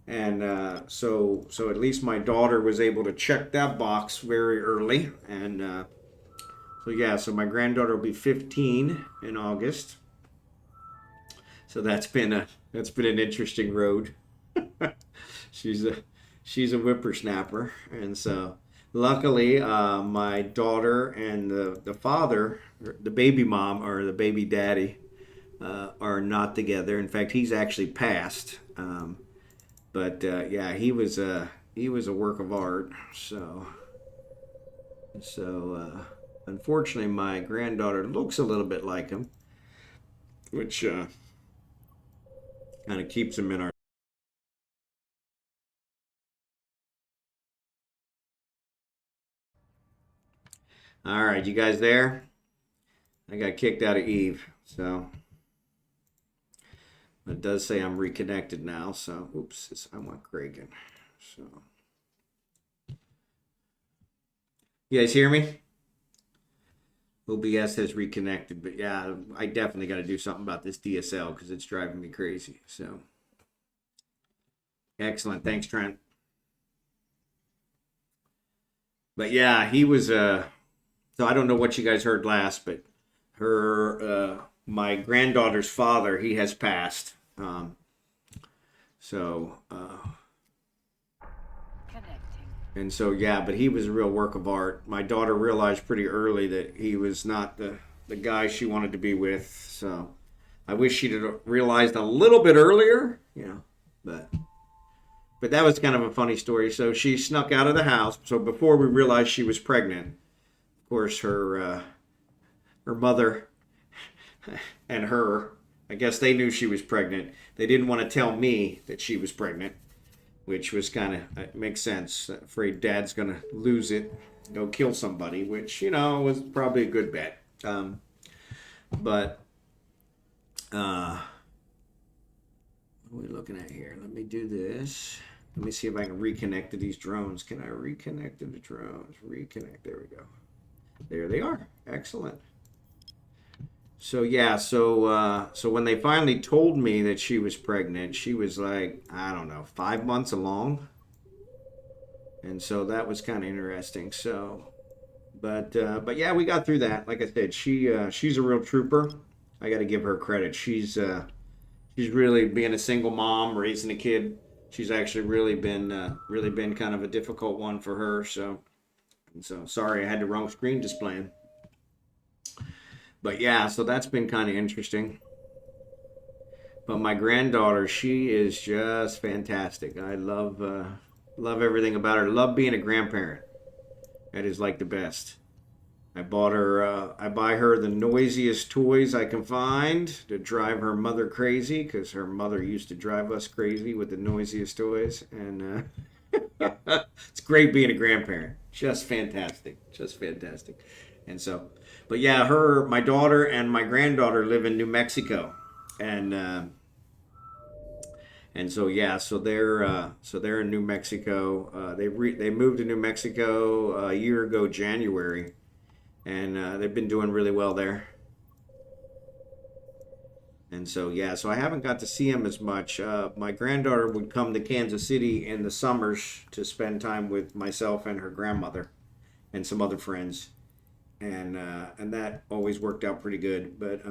And so at least my daughter was able to check that box very early. And so my granddaughter will be 15 in August. So that's been an interesting road. she's a whippersnapper, and so luckily my daughter and the father, the baby mom or the baby daddy, are not together. In fact, he's actually passed. But he was a work of art. So unfortunately, my granddaughter looks a little bit like him, which kind of keeps him in our. All right, you guys there? I got kicked out of Eve, so it does say I'm reconnected now. So, oops, I want Kragan. So, you guys hear me? OBS has reconnected, but yeah, I definitely got to do something about this DSL because it's driving me crazy. So, excellent. Thanks, Trent. But yeah, he was so I don't know what you guys heard last, but my granddaughter's father, he has passed. And so, yeah, but he was a real work of art. My daughter realized pretty early that he was not the guy she wanted to be with. So I wish she'd have realized a little bit earlier, but but that was kind of a funny story. So she snuck out of the house. So before we realized she was pregnant, of course, her mother and her, I guess they knew she was pregnant. They didn't want to tell me that she was pregnant, which was kind of, makes sense. Afraid dad's going to lose it, go kill somebody, which, you know, was probably a good bet. But what are we looking at here? Let me do this. Let me see if I can reconnect to these drones. Can I reconnect to the drones? Reconnect. There we go. There they are. Excellent. So yeah, so when they finally told me that she was pregnant, she was like, I don't know, 5 months along. And so that was kind of interesting. So, but yeah, we got through that. Like I said, she's a real trooper. I got to give her credit. She's really, being a single mom, raising a kid. She's actually really been kind of a difficult one for her. So sorry I had the wrong screen displaying. But yeah, so that's been kind of interesting. But my granddaughter, she is just fantastic. I love everything about her. Love being a grandparent. That is like the best. I buy her the noisiest toys I can find to drive her mother crazy, because her mother used to drive us crazy with the noisiest toys. And it's great being a grandparent. Just fantastic. Just fantastic. And so, but yeah, my daughter and my granddaughter live in New Mexico. And so yeah, so they're in New Mexico. They moved to New Mexico a year ago, January. And they've been doing really well there. And so, yeah, so I haven't got to see him as much. My granddaughter would come to Kansas City in the summers to spend time with myself and her grandmother and some other friends. And that always worked out pretty good. But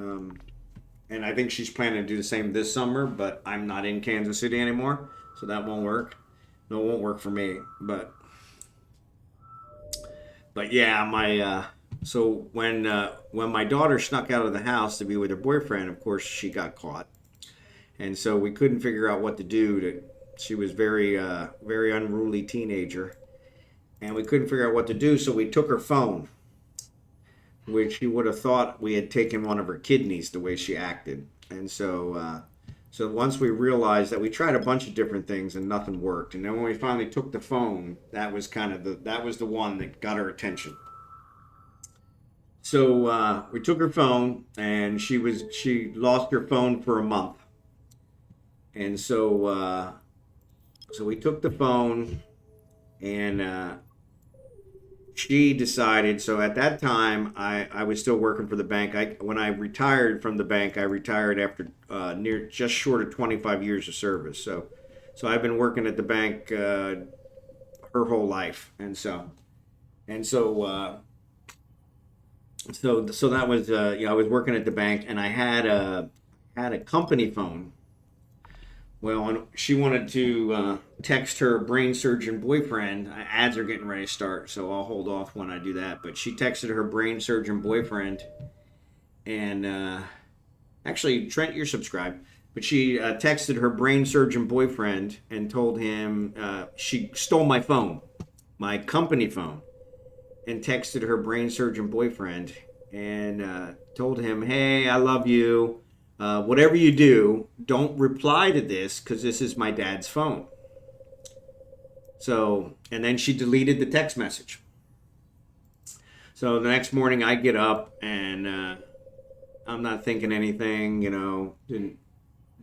and I think she's planning to do the same this summer, but I'm not in Kansas City anymore, so that won't work. No, it won't work for me. But yeah, so when my daughter snuck out of the house to be with her boyfriend, of course she got caught, and so we couldn't figure out what to do. She was very unruly teenager, and we couldn't figure out what to do. So we took her phone, which you would have thought we had taken one of her kidneys the way she acted. And so once we realized that, we tried a bunch of different things and nothing worked. And then when we finally took the phone, that was the one that got her attention. So we took her phone, and she lost her phone for a month. And so we took the phone, and she decided. So at that time, I was still working for the bank. When I retired from the bank, I retired after just short of 25 years of service. So I've been working at the bank her whole life, and so that was I was working at the bank, and I had a company phone. Well, she wanted to text her brain surgeon boyfriend. Ads are getting ready to start, so I'll hold off when I do that. But she texted her brain surgeon boyfriend, and actually, Trent, you're subscribed. But she texted her brain surgeon boyfriend and told him she stole my phone, my company phone, and texted her brain surgeon boyfriend and told him, "Hey, I love you. Whatever you do, don't reply to this, because this is my dad's phone." So, and then she deleted the text message. So the next morning I get up, and I'm not thinking anything, didn't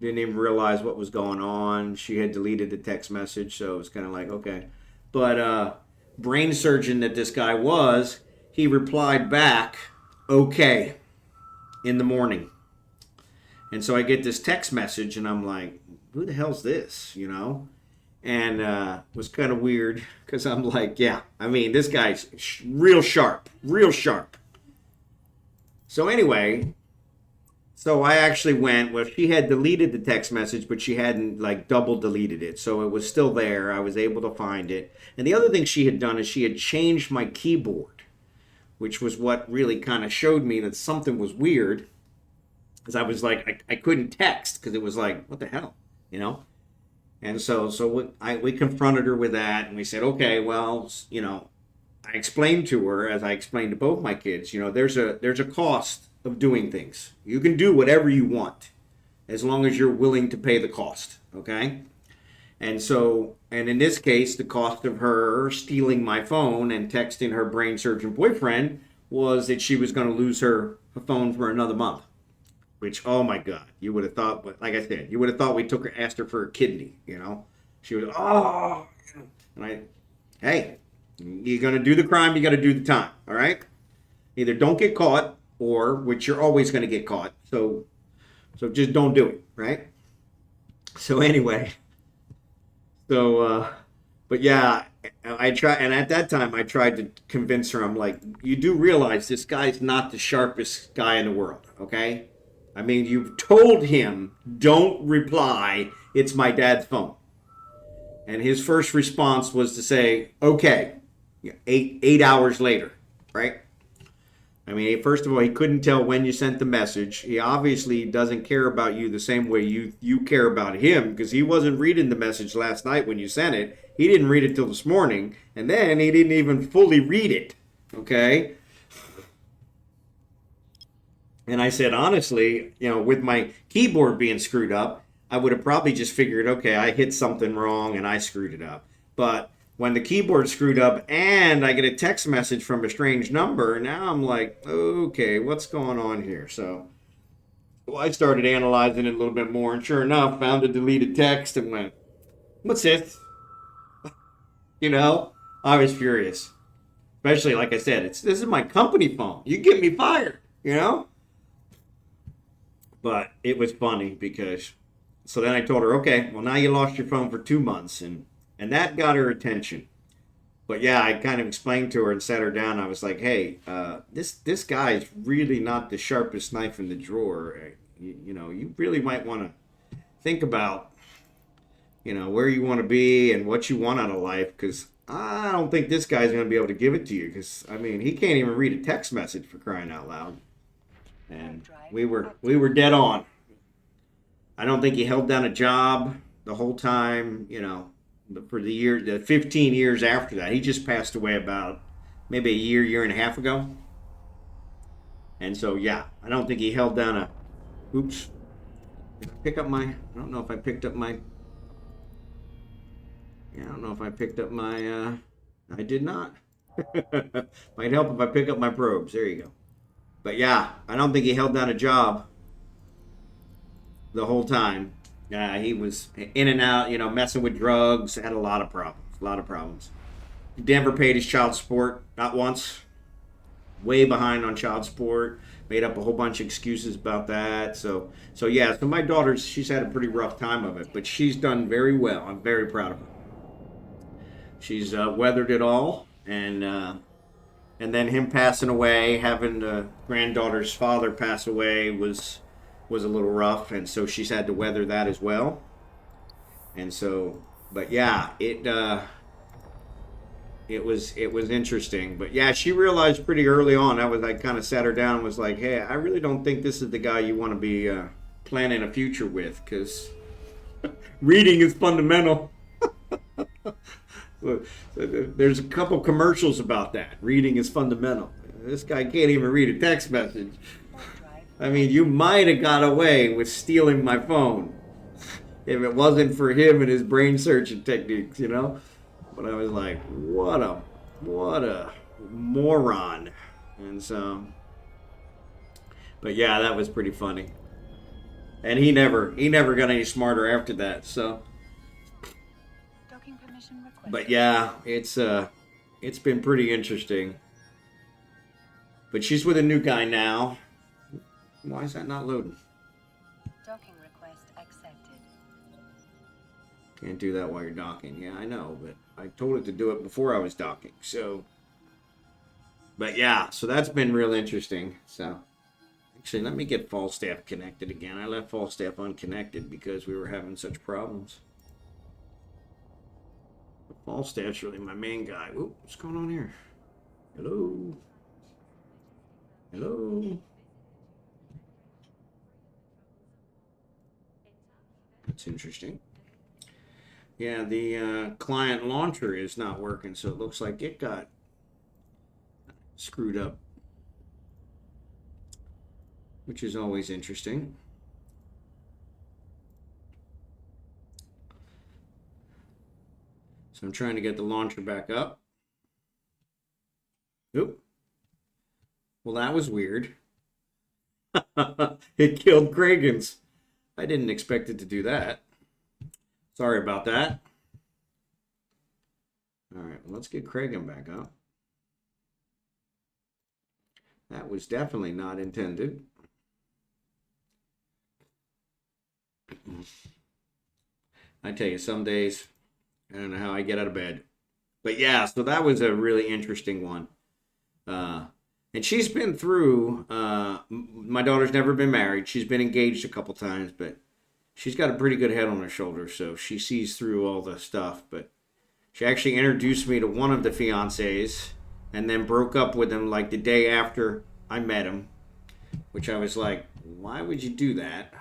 even realize what was going on. She had deleted the text message, so it was kind of like, okay. But brain surgeon that this guy was, he replied back, "Okay," in the morning. And so I get this text message, and I'm like, who the hell's this, And it was kind of weird, because I'm like, yeah, I mean, this guy's real sharp. So anyway, so I actually she had deleted the text message, but she hadn't double deleted it. So it was still there. I was able to find it. And the other thing she had done is she had changed my keyboard, which was what really kind of showed me that something was weird. Because I was like, I couldn't text, because it was like, what the hell, And we confronted her with that, and we said, okay, well, you know, I explained to her, as I explained to both my kids, you know, there's a cost of doing things. You can do whatever you want as long as you're willing to pay the cost, okay? And in this case, the cost of her stealing my phone and texting her brain surgeon boyfriend was that she was going to lose her phone for another month. Which, oh my God, you would have thought, like I said, you would have thought we asked her for a kidney, you know? She was, oh, and hey, you're going to do the crime, you got to do the time, all right? Either don't get caught, or, which you're always going to get caught, so just don't do it, right? So anyway, but yeah, I try, and at that time I tried to convince her. I'm like, you do realize this guy's not the sharpest guy in the world, okay? I mean, you've told him don't reply. It's my dad's phone, and his first response was to say, okay. 8 hours later, right? I mean, first of all, he couldn't tell when you sent the message. He obviously doesn't care about you the same way you care about him, because he wasn't reading the message last night when you sent it. He didn't read it till this morning, and then he didn't even fully read it, okay? And I said, honestly, you know, with my keyboard being screwed up, I would have probably just figured, okay, I hit something wrong and I screwed it up. But when the keyboard screwed up and I get a text message from a strange number, now I'm like, okay, what's going on here? So well, I started analyzing it a little bit more, and sure enough, found a deleted text and went, what's this? You know, I was furious. Especially, like I said, this is my company phone. You get me fired, you know? But it was funny because, so then I told her, okay, well, now you lost your phone for 2 months, and that got her attention. But yeah, I kind of explained to her and sat her down. I was like, hey, this guy is really not the sharpest knife in the drawer. You know, you really might want to think about, you know, where you want to be and what you want out of life, because I don't think this guy's going to be able to give it to you, because, I mean, he can't even read a text message, for crying out loud. And we were dead on. I don't think he held down a job the whole time, you know, for the 15 years after that. He just passed away about maybe a year and a half ago. And so, yeah, I don't think he held down a, oops, did I pick up my, I don't know if I picked up my, yeah, I don't know if I picked up my, I did not. Might help if I pick up my probes. There you go. But yeah, I don't think he held down a job the whole time. He was in and out, you know, messing with drugs, had a lot of problems. Denver paid his child support, not once. Way behind on child support. Made up a whole bunch of excuses about that. So yeah, so my daughter's, she's had a pretty rough time of it, but she's done very well. I'm very proud of her. She's weathered it all, and then him passing away, having the granddaughter's father pass away was a little rough, and so she's had to weather that as well. And so, but yeah, it was interesting. But yeah, she realized pretty early on. I kind of sat her down and was like, hey, I really don't think this is the guy you want to be planning a future with, because reading is fundamental. There's a couple commercials about that. Reading is fundamental. This guy can't even read a text message. I mean, you might have got away with stealing my phone if it wasn't for him and his brain searching techniques, you know? But I was like, what a moron. And so, but yeah, that was pretty funny. And he never got any smarter after that, so. Docking permission requested. But yeah, it's been pretty interesting. But she's with a new guy now. Why is that not loading? Docking request accepted. Can't do that while you're docking. Yeah, I know, but I told it to do it before I was docking. So, but yeah, so that's been real interesting. So, actually, let me get Falstaff connected again. I left Falstaff unconnected because we were having such problems. Falstaff's really my main guy. Whoop, what's going on here? Hello? Hello? That's interesting. Yeah, the client launcher is not working, so it looks like it got screwed up, which is always interesting. So I'm trying to get the launcher back up. Oop. Well, that was weird. It killed Kragans. I didn't expect it to do that. Sorry about that. All right, well, let's get Kragan back up. That was definitely not intended. I tell you, some days, I don't know how I get out of bed. But yeah, so that was a really interesting one. And she's been through, my daughter's never been married. She's been engaged a couple times, but she's got a pretty good head on her shoulders, so she sees through all the stuff. But she actually introduced me to one of the fiancés and then broke up with him like the day after I met him, which I was like, why would you do that?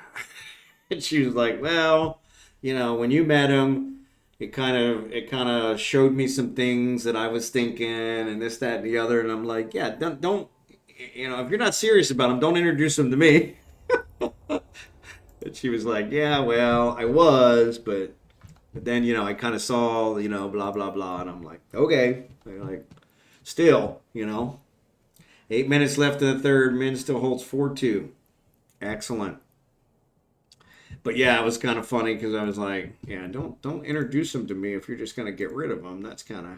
And she was like, well, you know, when you met him, it kind of showed me some things that I was thinking and this, that, and the other. And I'm like, yeah, don't you know, if you're not serious about him, don't introduce him to me. And she was like, yeah, well, I was, but then, you know, I kind of saw, you know, blah, blah, blah. And I'm like, okay. I'm like, still, you know, 8 minutes left in the third. Min still holds 4-2. Excellent. But yeah, it was kind of funny because I was like, yeah, don't introduce him to me if you're just going to get rid of him. That's kind of...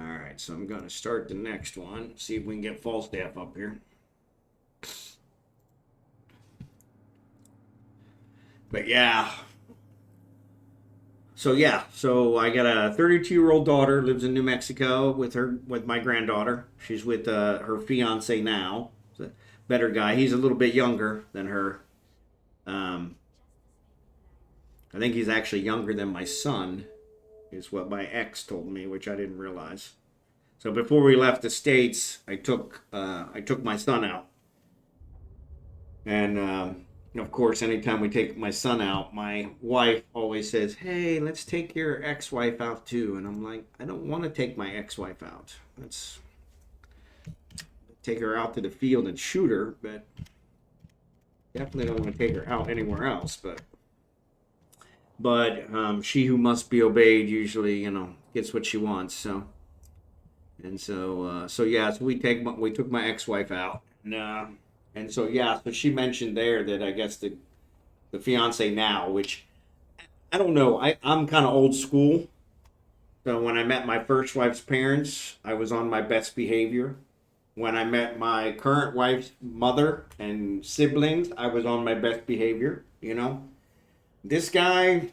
All right, so I'm going to start the next one. See if we can get Falstaff up here. But yeah. So I got a 32-year-old daughter, lives in New Mexico with my granddaughter. She's with her fiance now. He's a better guy. He's a little bit younger than her. I think he's actually younger than my son, is what my ex told me, which I didn't realize. So before we left the States, I took my son out. And of course, anytime we take my son out, my wife always says, hey, let's take your ex-wife out too. And I'm like, I don't want to take my ex-wife out. Let's take her out to the field and shoot her, but definitely don't want to take her out anywhere else. But she who must be obeyed usually, you know, gets what she wants. So yeah, so we took my ex-wife out. And so yeah, so she mentioned there that I guess the fiance now, which I don't know, I'm kind of old school. So when I met my first wife's parents, I was on my best behavior. When I met my current wife's mother and siblings, I was on my best behavior, you know. This guy,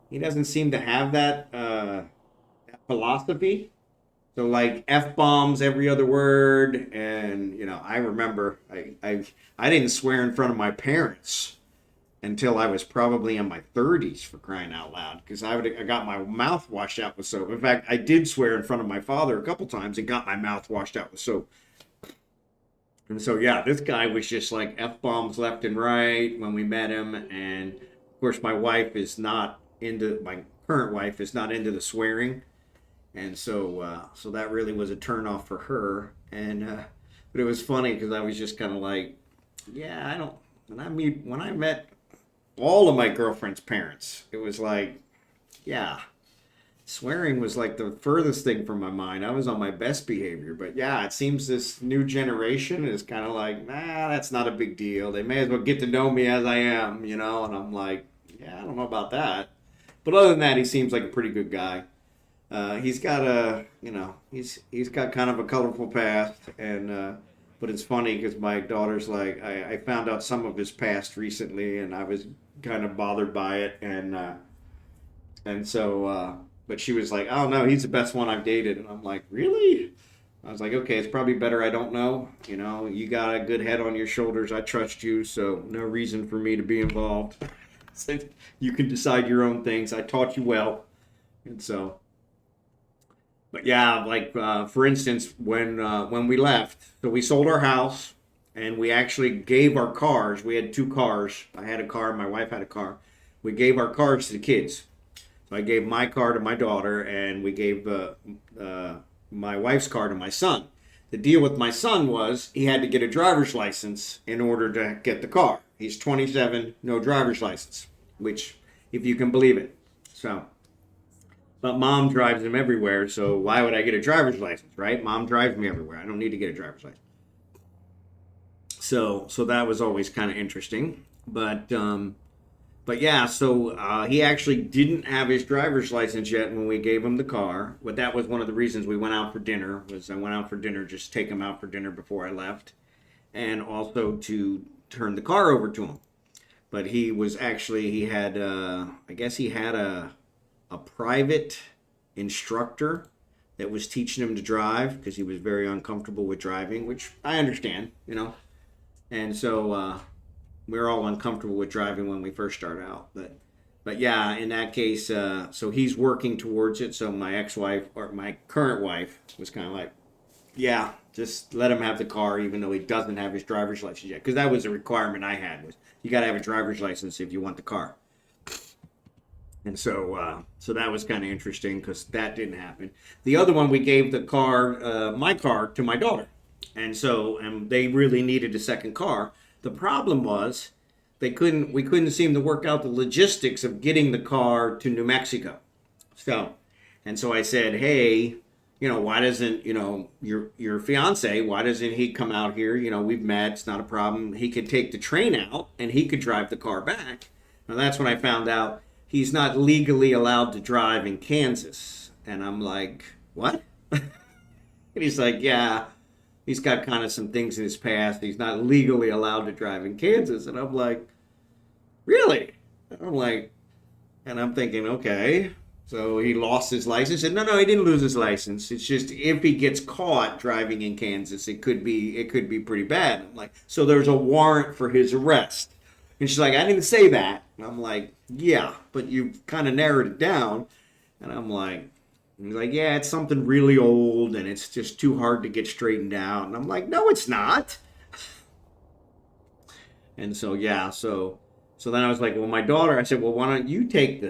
he doesn't seem to have that philosophy. So like F bombs every other word, and you know, I remember I didn't swear in front of my parents until I was probably in my 30s, for crying out loud, because I got my mouth washed out with soap. In fact, I did swear in front of my father a couple times and got my mouth washed out with soap. And so yeah, this guy was just like F bombs left and right when we met him, and of course my current wife is not into the swearing. And so that really was a turnoff for her. And but it was funny because I was just kind of like, yeah, I don't. When I met all of my girlfriend's parents, it was like, yeah, swearing was like the furthest thing from my mind. I was on my best behavior. But yeah, it seems this new generation is kind of like, nah, that's not a big deal. They may as well get to know me as I am, you know. And I'm like, yeah, I don't know about that. But other than that, he seems like a pretty good guy. He's got he's got kind of a colorful past, and but it's funny because my daughter's like, I found out some of his past recently, and I was kind of bothered by it, and so, but she was like, oh no, he's the best one I've dated, and I'm like, really? I was like, okay, it's probably better I don't know. You know, you got a good head on your shoulders. I trust you, so no reason for me to be involved. So you can decide your own things. I taught you well, and so. But yeah, like for instance, when we left, so we sold our house, and we actually gave our cars. We had 2 cars. I had a car. My wife had a car. We gave our cars to the kids. So I gave my car to my daughter, and we gave my wife's car to my son. The deal with my son was he had to get a driver's license in order to get the car. He's 27, no driver's license, which, if you can believe it. So, but mom drives him everywhere, so why would I get a driver's license, right? Mom drives me everywhere. I don't need to get a driver's license. So that was always kind of interesting. But yeah, so he actually didn't have his driver's license yet when we gave him the car. But that was one of the reasons we went out for dinner. I went out for dinner, just take him out for dinner before I left, and also to turn the car over to him. But he was actually, he had, I guess he had a private instructor that was teaching him to drive because he was very uncomfortable with driving, which I understand, you know. And so we were all uncomfortable with driving when we first started out. But yeah, in that case, so he's working towards it. So my ex-wife, or my current wife, was kind of like, yeah, just let him have the car even though he doesn't have his driver's license yet. Because that was a requirement I had, was you got to have a driver's license if you want the car. And so that was kind of interesting because that didn't happen. The other one, we gave the car, my car, to my daughter. And they really needed a second car. The problem was we couldn't seem to work out the logistics of getting the car to New Mexico. So I said, hey, you know, why doesn't, you know, your fiance, why doesn't he come out here? You know, we've met, it's not a problem. He could take the train out and he could drive the car back. Now that's when I found out he's not legally allowed to drive in Kansas. And I'm like, what? And he's like, yeah, he's got kind of some things in his past. He's not legally allowed to drive in Kansas. And I'm like, really? And I'm thinking, okay, so he lost his license. And no, he didn't lose his license. It's just if he gets caught driving in Kansas, it could be pretty bad. I'm like, so there's a warrant for his arrest. And she's like, I didn't say that. And I'm like, yeah, but you kind of narrowed it down. And I'm like, he's like, yeah, it's something really old and it's just too hard to get straightened out. And I'm like, no, it's not. And so, yeah, so then I was like, well, my daughter, I said, well, why don't you take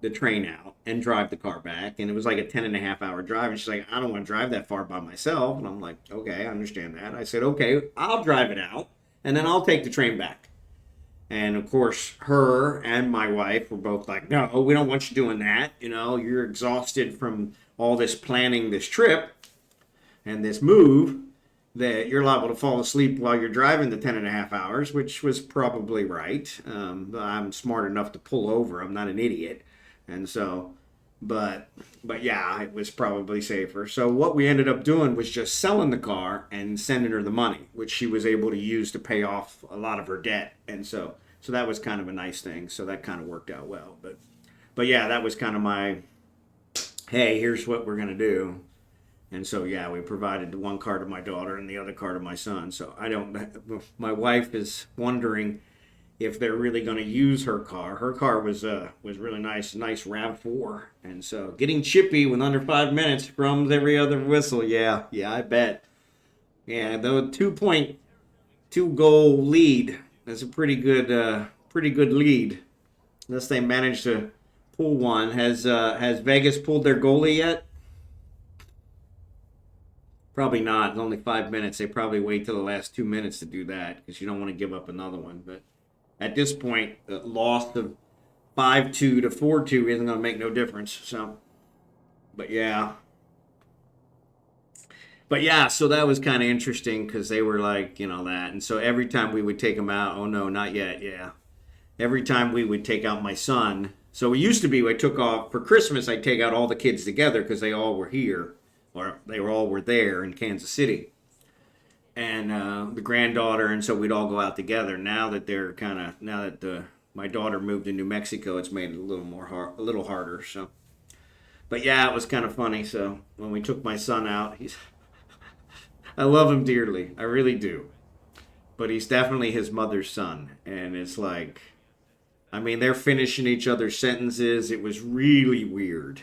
the train out and drive the car back? And it was like a 10.5-hour drive. And she's like, I don't want to drive that far by myself. And I'm like, okay, I understand that. I said, okay, I'll drive it out and then I'll take the train back. And of course, her and my wife were both like, no, we don't want you doing that. You know, you're exhausted from all this planning this trip and this move that you're liable to fall asleep while you're driving the 10.5 hours, which was probably right. I'm smart enough to pull over. I'm not an idiot. And so, but yeah, it was probably safer. So what we ended up doing was just selling the car and sending her the money, which she was able to use to pay off a lot of her debt. And so that was kind of a nice thing. So that kind of worked out well. But yeah, that was kind of my, hey, here's what we're going to do. And so, yeah, we provided the one car to my daughter and the other car to my son. So my wife is wondering if they're really going to use her car. Her car was really nice RAV4. And so getting chippy with under 5 minutes from every other whistle. Yeah, I bet. Yeah, the 2.2 goal lead is a pretty good lead. Unless they manage to pull one. Has Vegas pulled their goalie yet? Probably not. It's only 5 minutes. They probably wait till the last 2 minutes to do that because you don't want to give up another one. But at this point, the loss of 5-2 to 4-2 isn't going to make no difference. So, but yeah, so that was kind of interesting because they were like, you know, that. And so every time we would take them out, oh no, not yet, yeah. Every time we would take out my son. So it used to be I took off for Christmas, I'd take out all the kids together because they all were here. Or they all were there in Kansas City, and the granddaughter, and so we'd all go out together. Now that my daughter moved to New Mexico, it's made it a little harder. So, but yeah, it was kind of funny. So when we took my son out, I love him dearly, I really do, but he's definitely his mother's son, and it's like, I mean, they're finishing each other's sentences. It was really weird.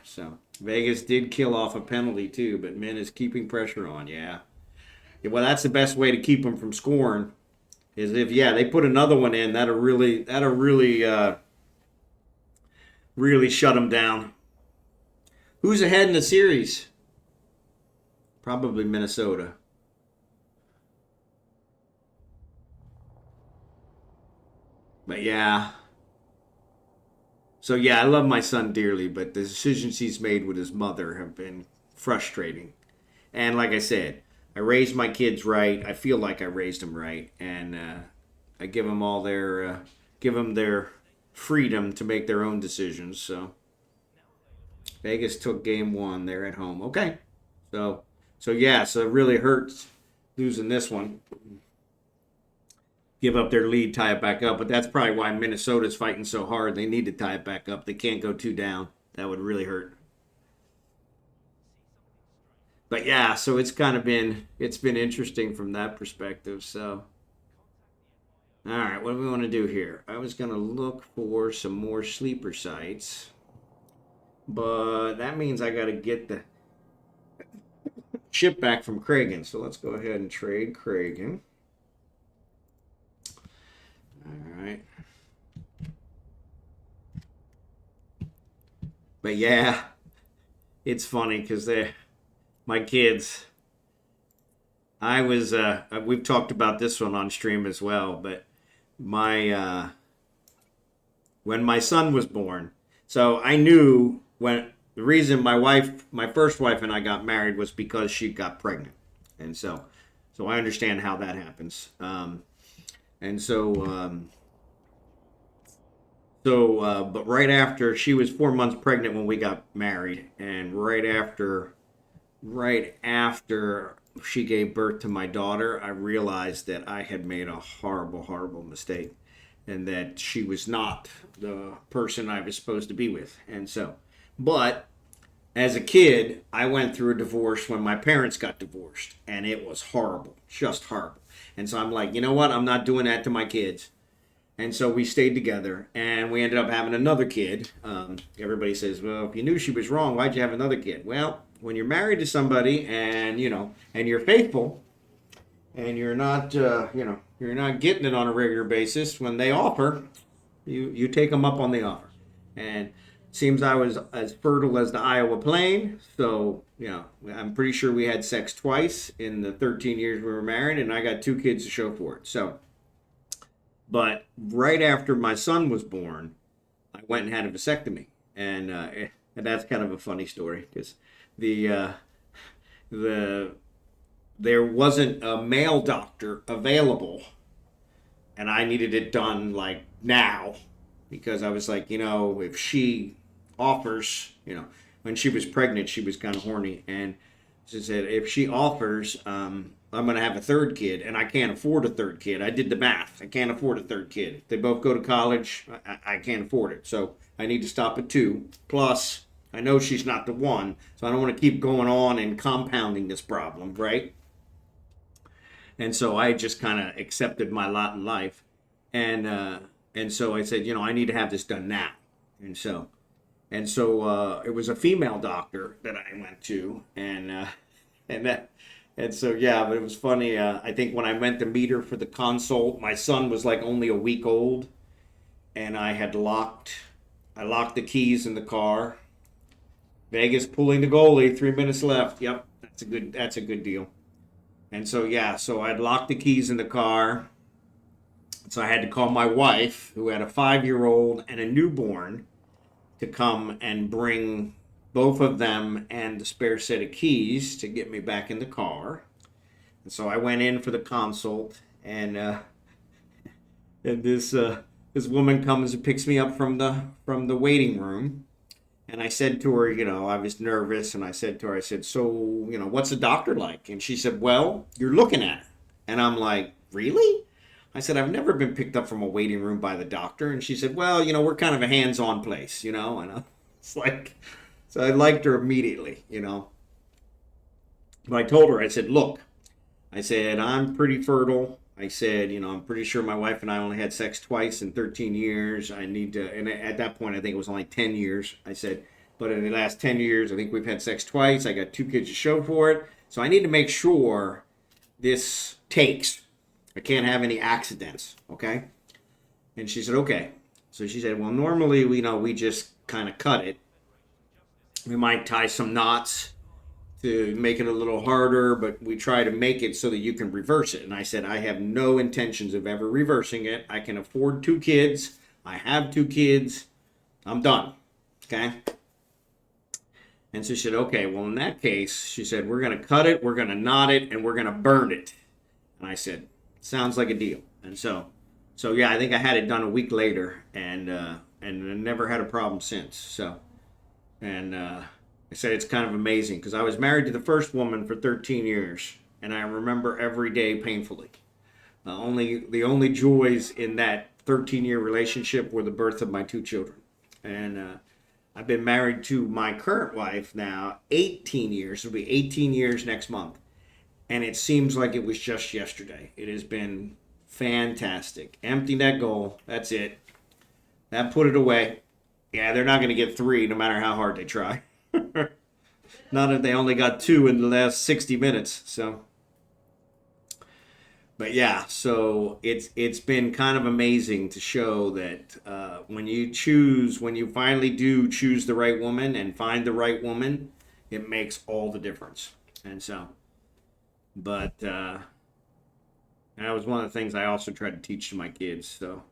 So Vegas did kill off a penalty too, but Min is keeping pressure on. Yeah. Well, that's the best way to keep them from scoring. Is if they put another one in, that'll really really shut them down. Who's ahead in the series? Probably Minnesota. But yeah. So yeah, I love my son dearly, but the decisions he's made with his mother have been frustrating. And like I said, I raised my kids right. I feel like I raised them right, and I give them all give them their freedom to make their own decisions. So Vegas took game 1. They're at home. Okay. So yeah, so it really hurts losing this one. Give up their lead, tie it back up. But that's probably why Minnesota's fighting so hard. They need to tie it back up. They can't go 2 down. That would really hurt. But yeah, so it's been interesting from that perspective. So, all right, what do we want to do here? I was going to look for some more sleeper sites, but that means I got to get the ship back from Kragan. So let's go ahead and trade Kragan. All right. But yeah, it's funny because my kids, we've talked about this one on stream as well, but when my son was born, so I knew the reason my first wife and I got married was because she got pregnant. And so I understand how that happens. But right after, she was 4 months pregnant when we got married, and right after she gave birth to my daughter, I realized that I had made a horrible, horrible mistake, and that she was not the person I was supposed to be with. But as a kid, I went through a divorce when my parents got divorced, and it was horrible, just horrible. And so I'm like, you know what? I'm not doing that to my kids. And so we stayed together, and we ended up having another kid. Everybody says, well, if you knew she was wrong, why'd you have another kid? Well, when you're married to somebody and you're faithful, and you're not getting it on a regular basis, when they offer, you take them up on the offer. And it seems I was as fertile as the Iowa plain. So, I'm pretty sure we had sex twice in the 13 years we were married, and I got 2 kids to show for it. So, but right after my son was born, I went and had a vasectomy, and that's kind of a funny story because there wasn't a male doctor available, and I needed it done like now, because I was like, if she offers, when she was pregnant, she was kind of horny, and she said, if she offers, I'm going to have a 3rd kid, and I can't afford a 3rd kid. I did the math. I can't afford a 3rd kid. If they both go to college, I can't afford it. So I need to stop at 2. Plus, I know she's not the one, so I don't want to keep going on and compounding this problem, right? And so I just kind of accepted my lot in life. And so I said, I need to have this done now. And so it was a female doctor that I went to, and so, yeah, but it was funny. I think when I went to meet her for the consult, my son was like only a week old, and I locked the keys in the car. Vegas pulling the goalie, 3 minutes left. Yep, that's a good deal. And so, yeah, so I'd locked the keys in the car. So I had to call my wife, who had a 5-year-old and a newborn, to come and bring both of them and the spare set of keys to get me back in the car. And so I went in for the consult, and this woman comes and picks me up from the waiting room. And I said to her, I was nervous, and I said to her, so, what's the doctor like? And she said, well, you're looking at her. And I'm like, really? I said, I've never been picked up from a waiting room by the doctor. And she said, well, we're kind of a hands-on place, and it's like, so I liked her immediately, But I told her, I said, look, I said, I'm pretty fertile. I said, I'm pretty sure my wife and I only had sex twice in 13 years. I need to, and at that point, I think it was only 10 years. I said, but in the last 10 years, I think we've had sex twice. I got 2 kids to show for it. So I need to make sure this takes. I can't have any accidents, okay? And she said, okay. So she said, well, normally, we just kind of cut it. We might tie some knots to make it a little harder, but we try to make it so that you can reverse it. And I said, I have no intentions of ever reversing it. I can afford 2 kids. I have 2 kids. I'm done, okay? And so she said, okay, well, in that case, she said, we're going to cut it, we're going to knot it, and we're going to burn it. And I said, sounds like a deal. And so yeah, I think I had it done a week later, and I never had a problem since. So, and I said it's kind of amazing because I was married to the first woman for 13 years, and I remember every day painfully. The only joys in that 13-year relationship were the birth of my 2 children. And I've been married to my current wife now 18 years. It'll be 18 years next month. And it seems like it was just yesterday. It has been fantastic. Empty net goal. That's it. That put it away. Yeah, they're not going to get 3 no matter how hard they try. Not if they only got 2 in the last 60 minutes. So, but yeah, so it's been kind of amazing to show that when you finally do choose the right woman and find the right woman, it makes all the difference. And so, but that was one of the things I also try to teach to my kids. So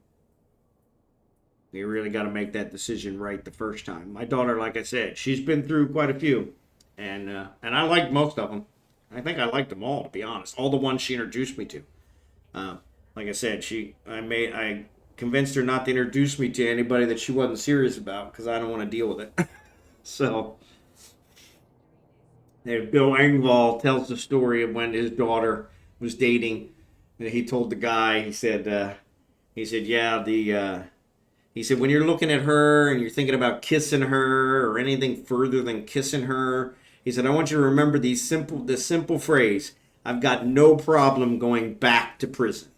they really got to make that decision right the first time. My daughter, like I said, she's been through quite a few, and I liked most of them. I think I liked them all, to be honest. All the ones she introduced me to. Like I said, I convinced her not to introduce me to anybody that she wasn't serious about because I don't want to deal with it. So, Bill Engvall tells the story of when his daughter was dating. And he told the guy, he said, he said, when you're looking at her and you're thinking about kissing her or anything further than kissing her, he said, I want you to remember this simple phrase, I've got no problem going back to prison.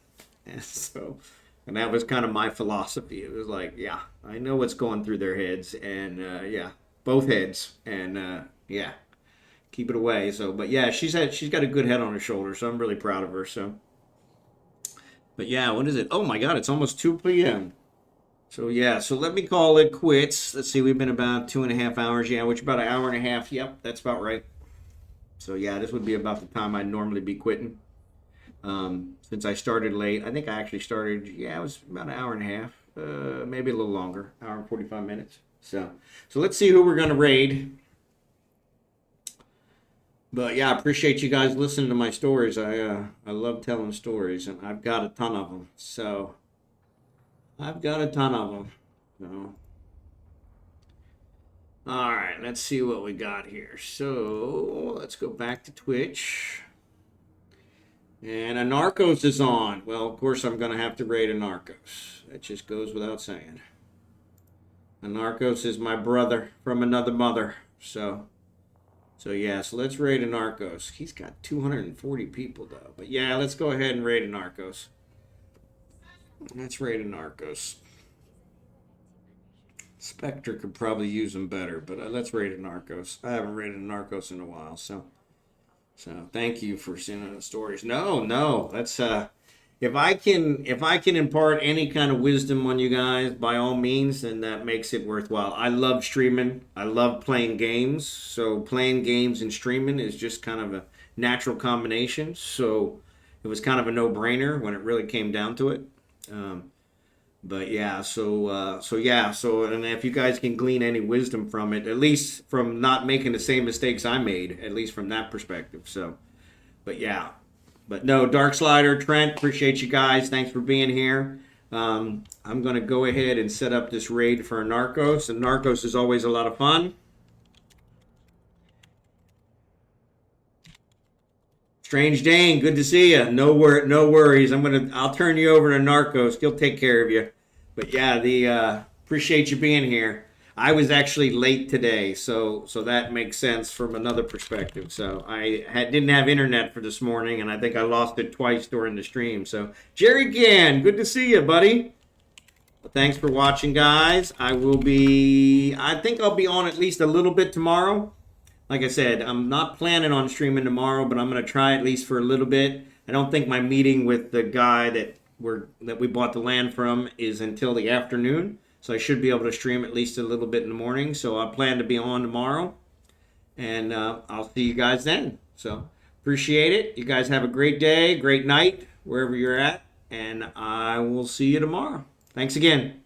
And that was kind of my philosophy. It was like, yeah, I know what's going through their heads, and yeah, both heads, and yeah, keep it away. So, but yeah, she's got a good head on her shoulder, so I'm really proud of her. So, but yeah, what is it? Oh my God, it's almost 2 p.m. So yeah, so let me call it quits. Let's see, we've been about 2.5 hours. Yeah, which about an hour and a half. Yep, that's about right. So yeah, this would be about the time I'd normally be quitting. Since I started late, I think I actually started, yeah, it was about an hour and a half, maybe a little longer, hour and 45 minutes. So let's see who we're going to raid. But yeah, I appreciate you guys listening to my stories. I love telling stories, and I've got a ton of them. So I've got a ton of them. So, all right, let's see what we got here. So let's go back to Twitch. And a Narcos is on. Well, of course, I'm going to have to raid a Narcos. That just goes without saying. A Narcos is my brother from another mother. So yeah, so let's raid a Narcos. He's got 240 people, though. But yeah, let's go ahead and raid a Narcos. Let's raid a Narcos. Spectre could probably use them better, but let's raid a Narcos. I haven't raided a Narcos in a while, so thank you for sending the stories. No, that's if I can impart any kind of wisdom on you guys, by all means, then that makes it worthwhile. I love streaming. I love playing games. So playing games and streaming is just kind of a natural combination. So it was kind of a no-brainer when it really came down to it. But yeah, so and if you guys can glean any wisdom from it, at least from not making the same mistakes I made, at least from that perspective. So, but yeah, but no, Dark Slider, Trent, appreciate you guys. Thanks for being here. I'm gonna go ahead and set up this raid for Narcos, and Narcos is always a lot of fun. Strangedane, good to see you. No worries. I'll turn you over to Narcos. He'll take care of you. But yeah, appreciate you being here. I was actually late today, so that makes sense from another perspective. So I didn't have internet for this morning, and I think I lost it twice during the stream. So Jerry Gann, good to see you, buddy. Well, thanks for watching, guys. I think I'll be on at least a little bit tomorrow. Like I said, I'm not planning on streaming tomorrow, but I'm going to try at least for a little bit. I don't think my meeting with the guy that we bought the land from is until the afternoon, so I should be able to stream at least a little bit in the morning. So I plan to be on tomorrow, and I'll see you guys then. So appreciate it. You guys have a great day, great night, wherever you're at, and I will see you tomorrow. Thanks again.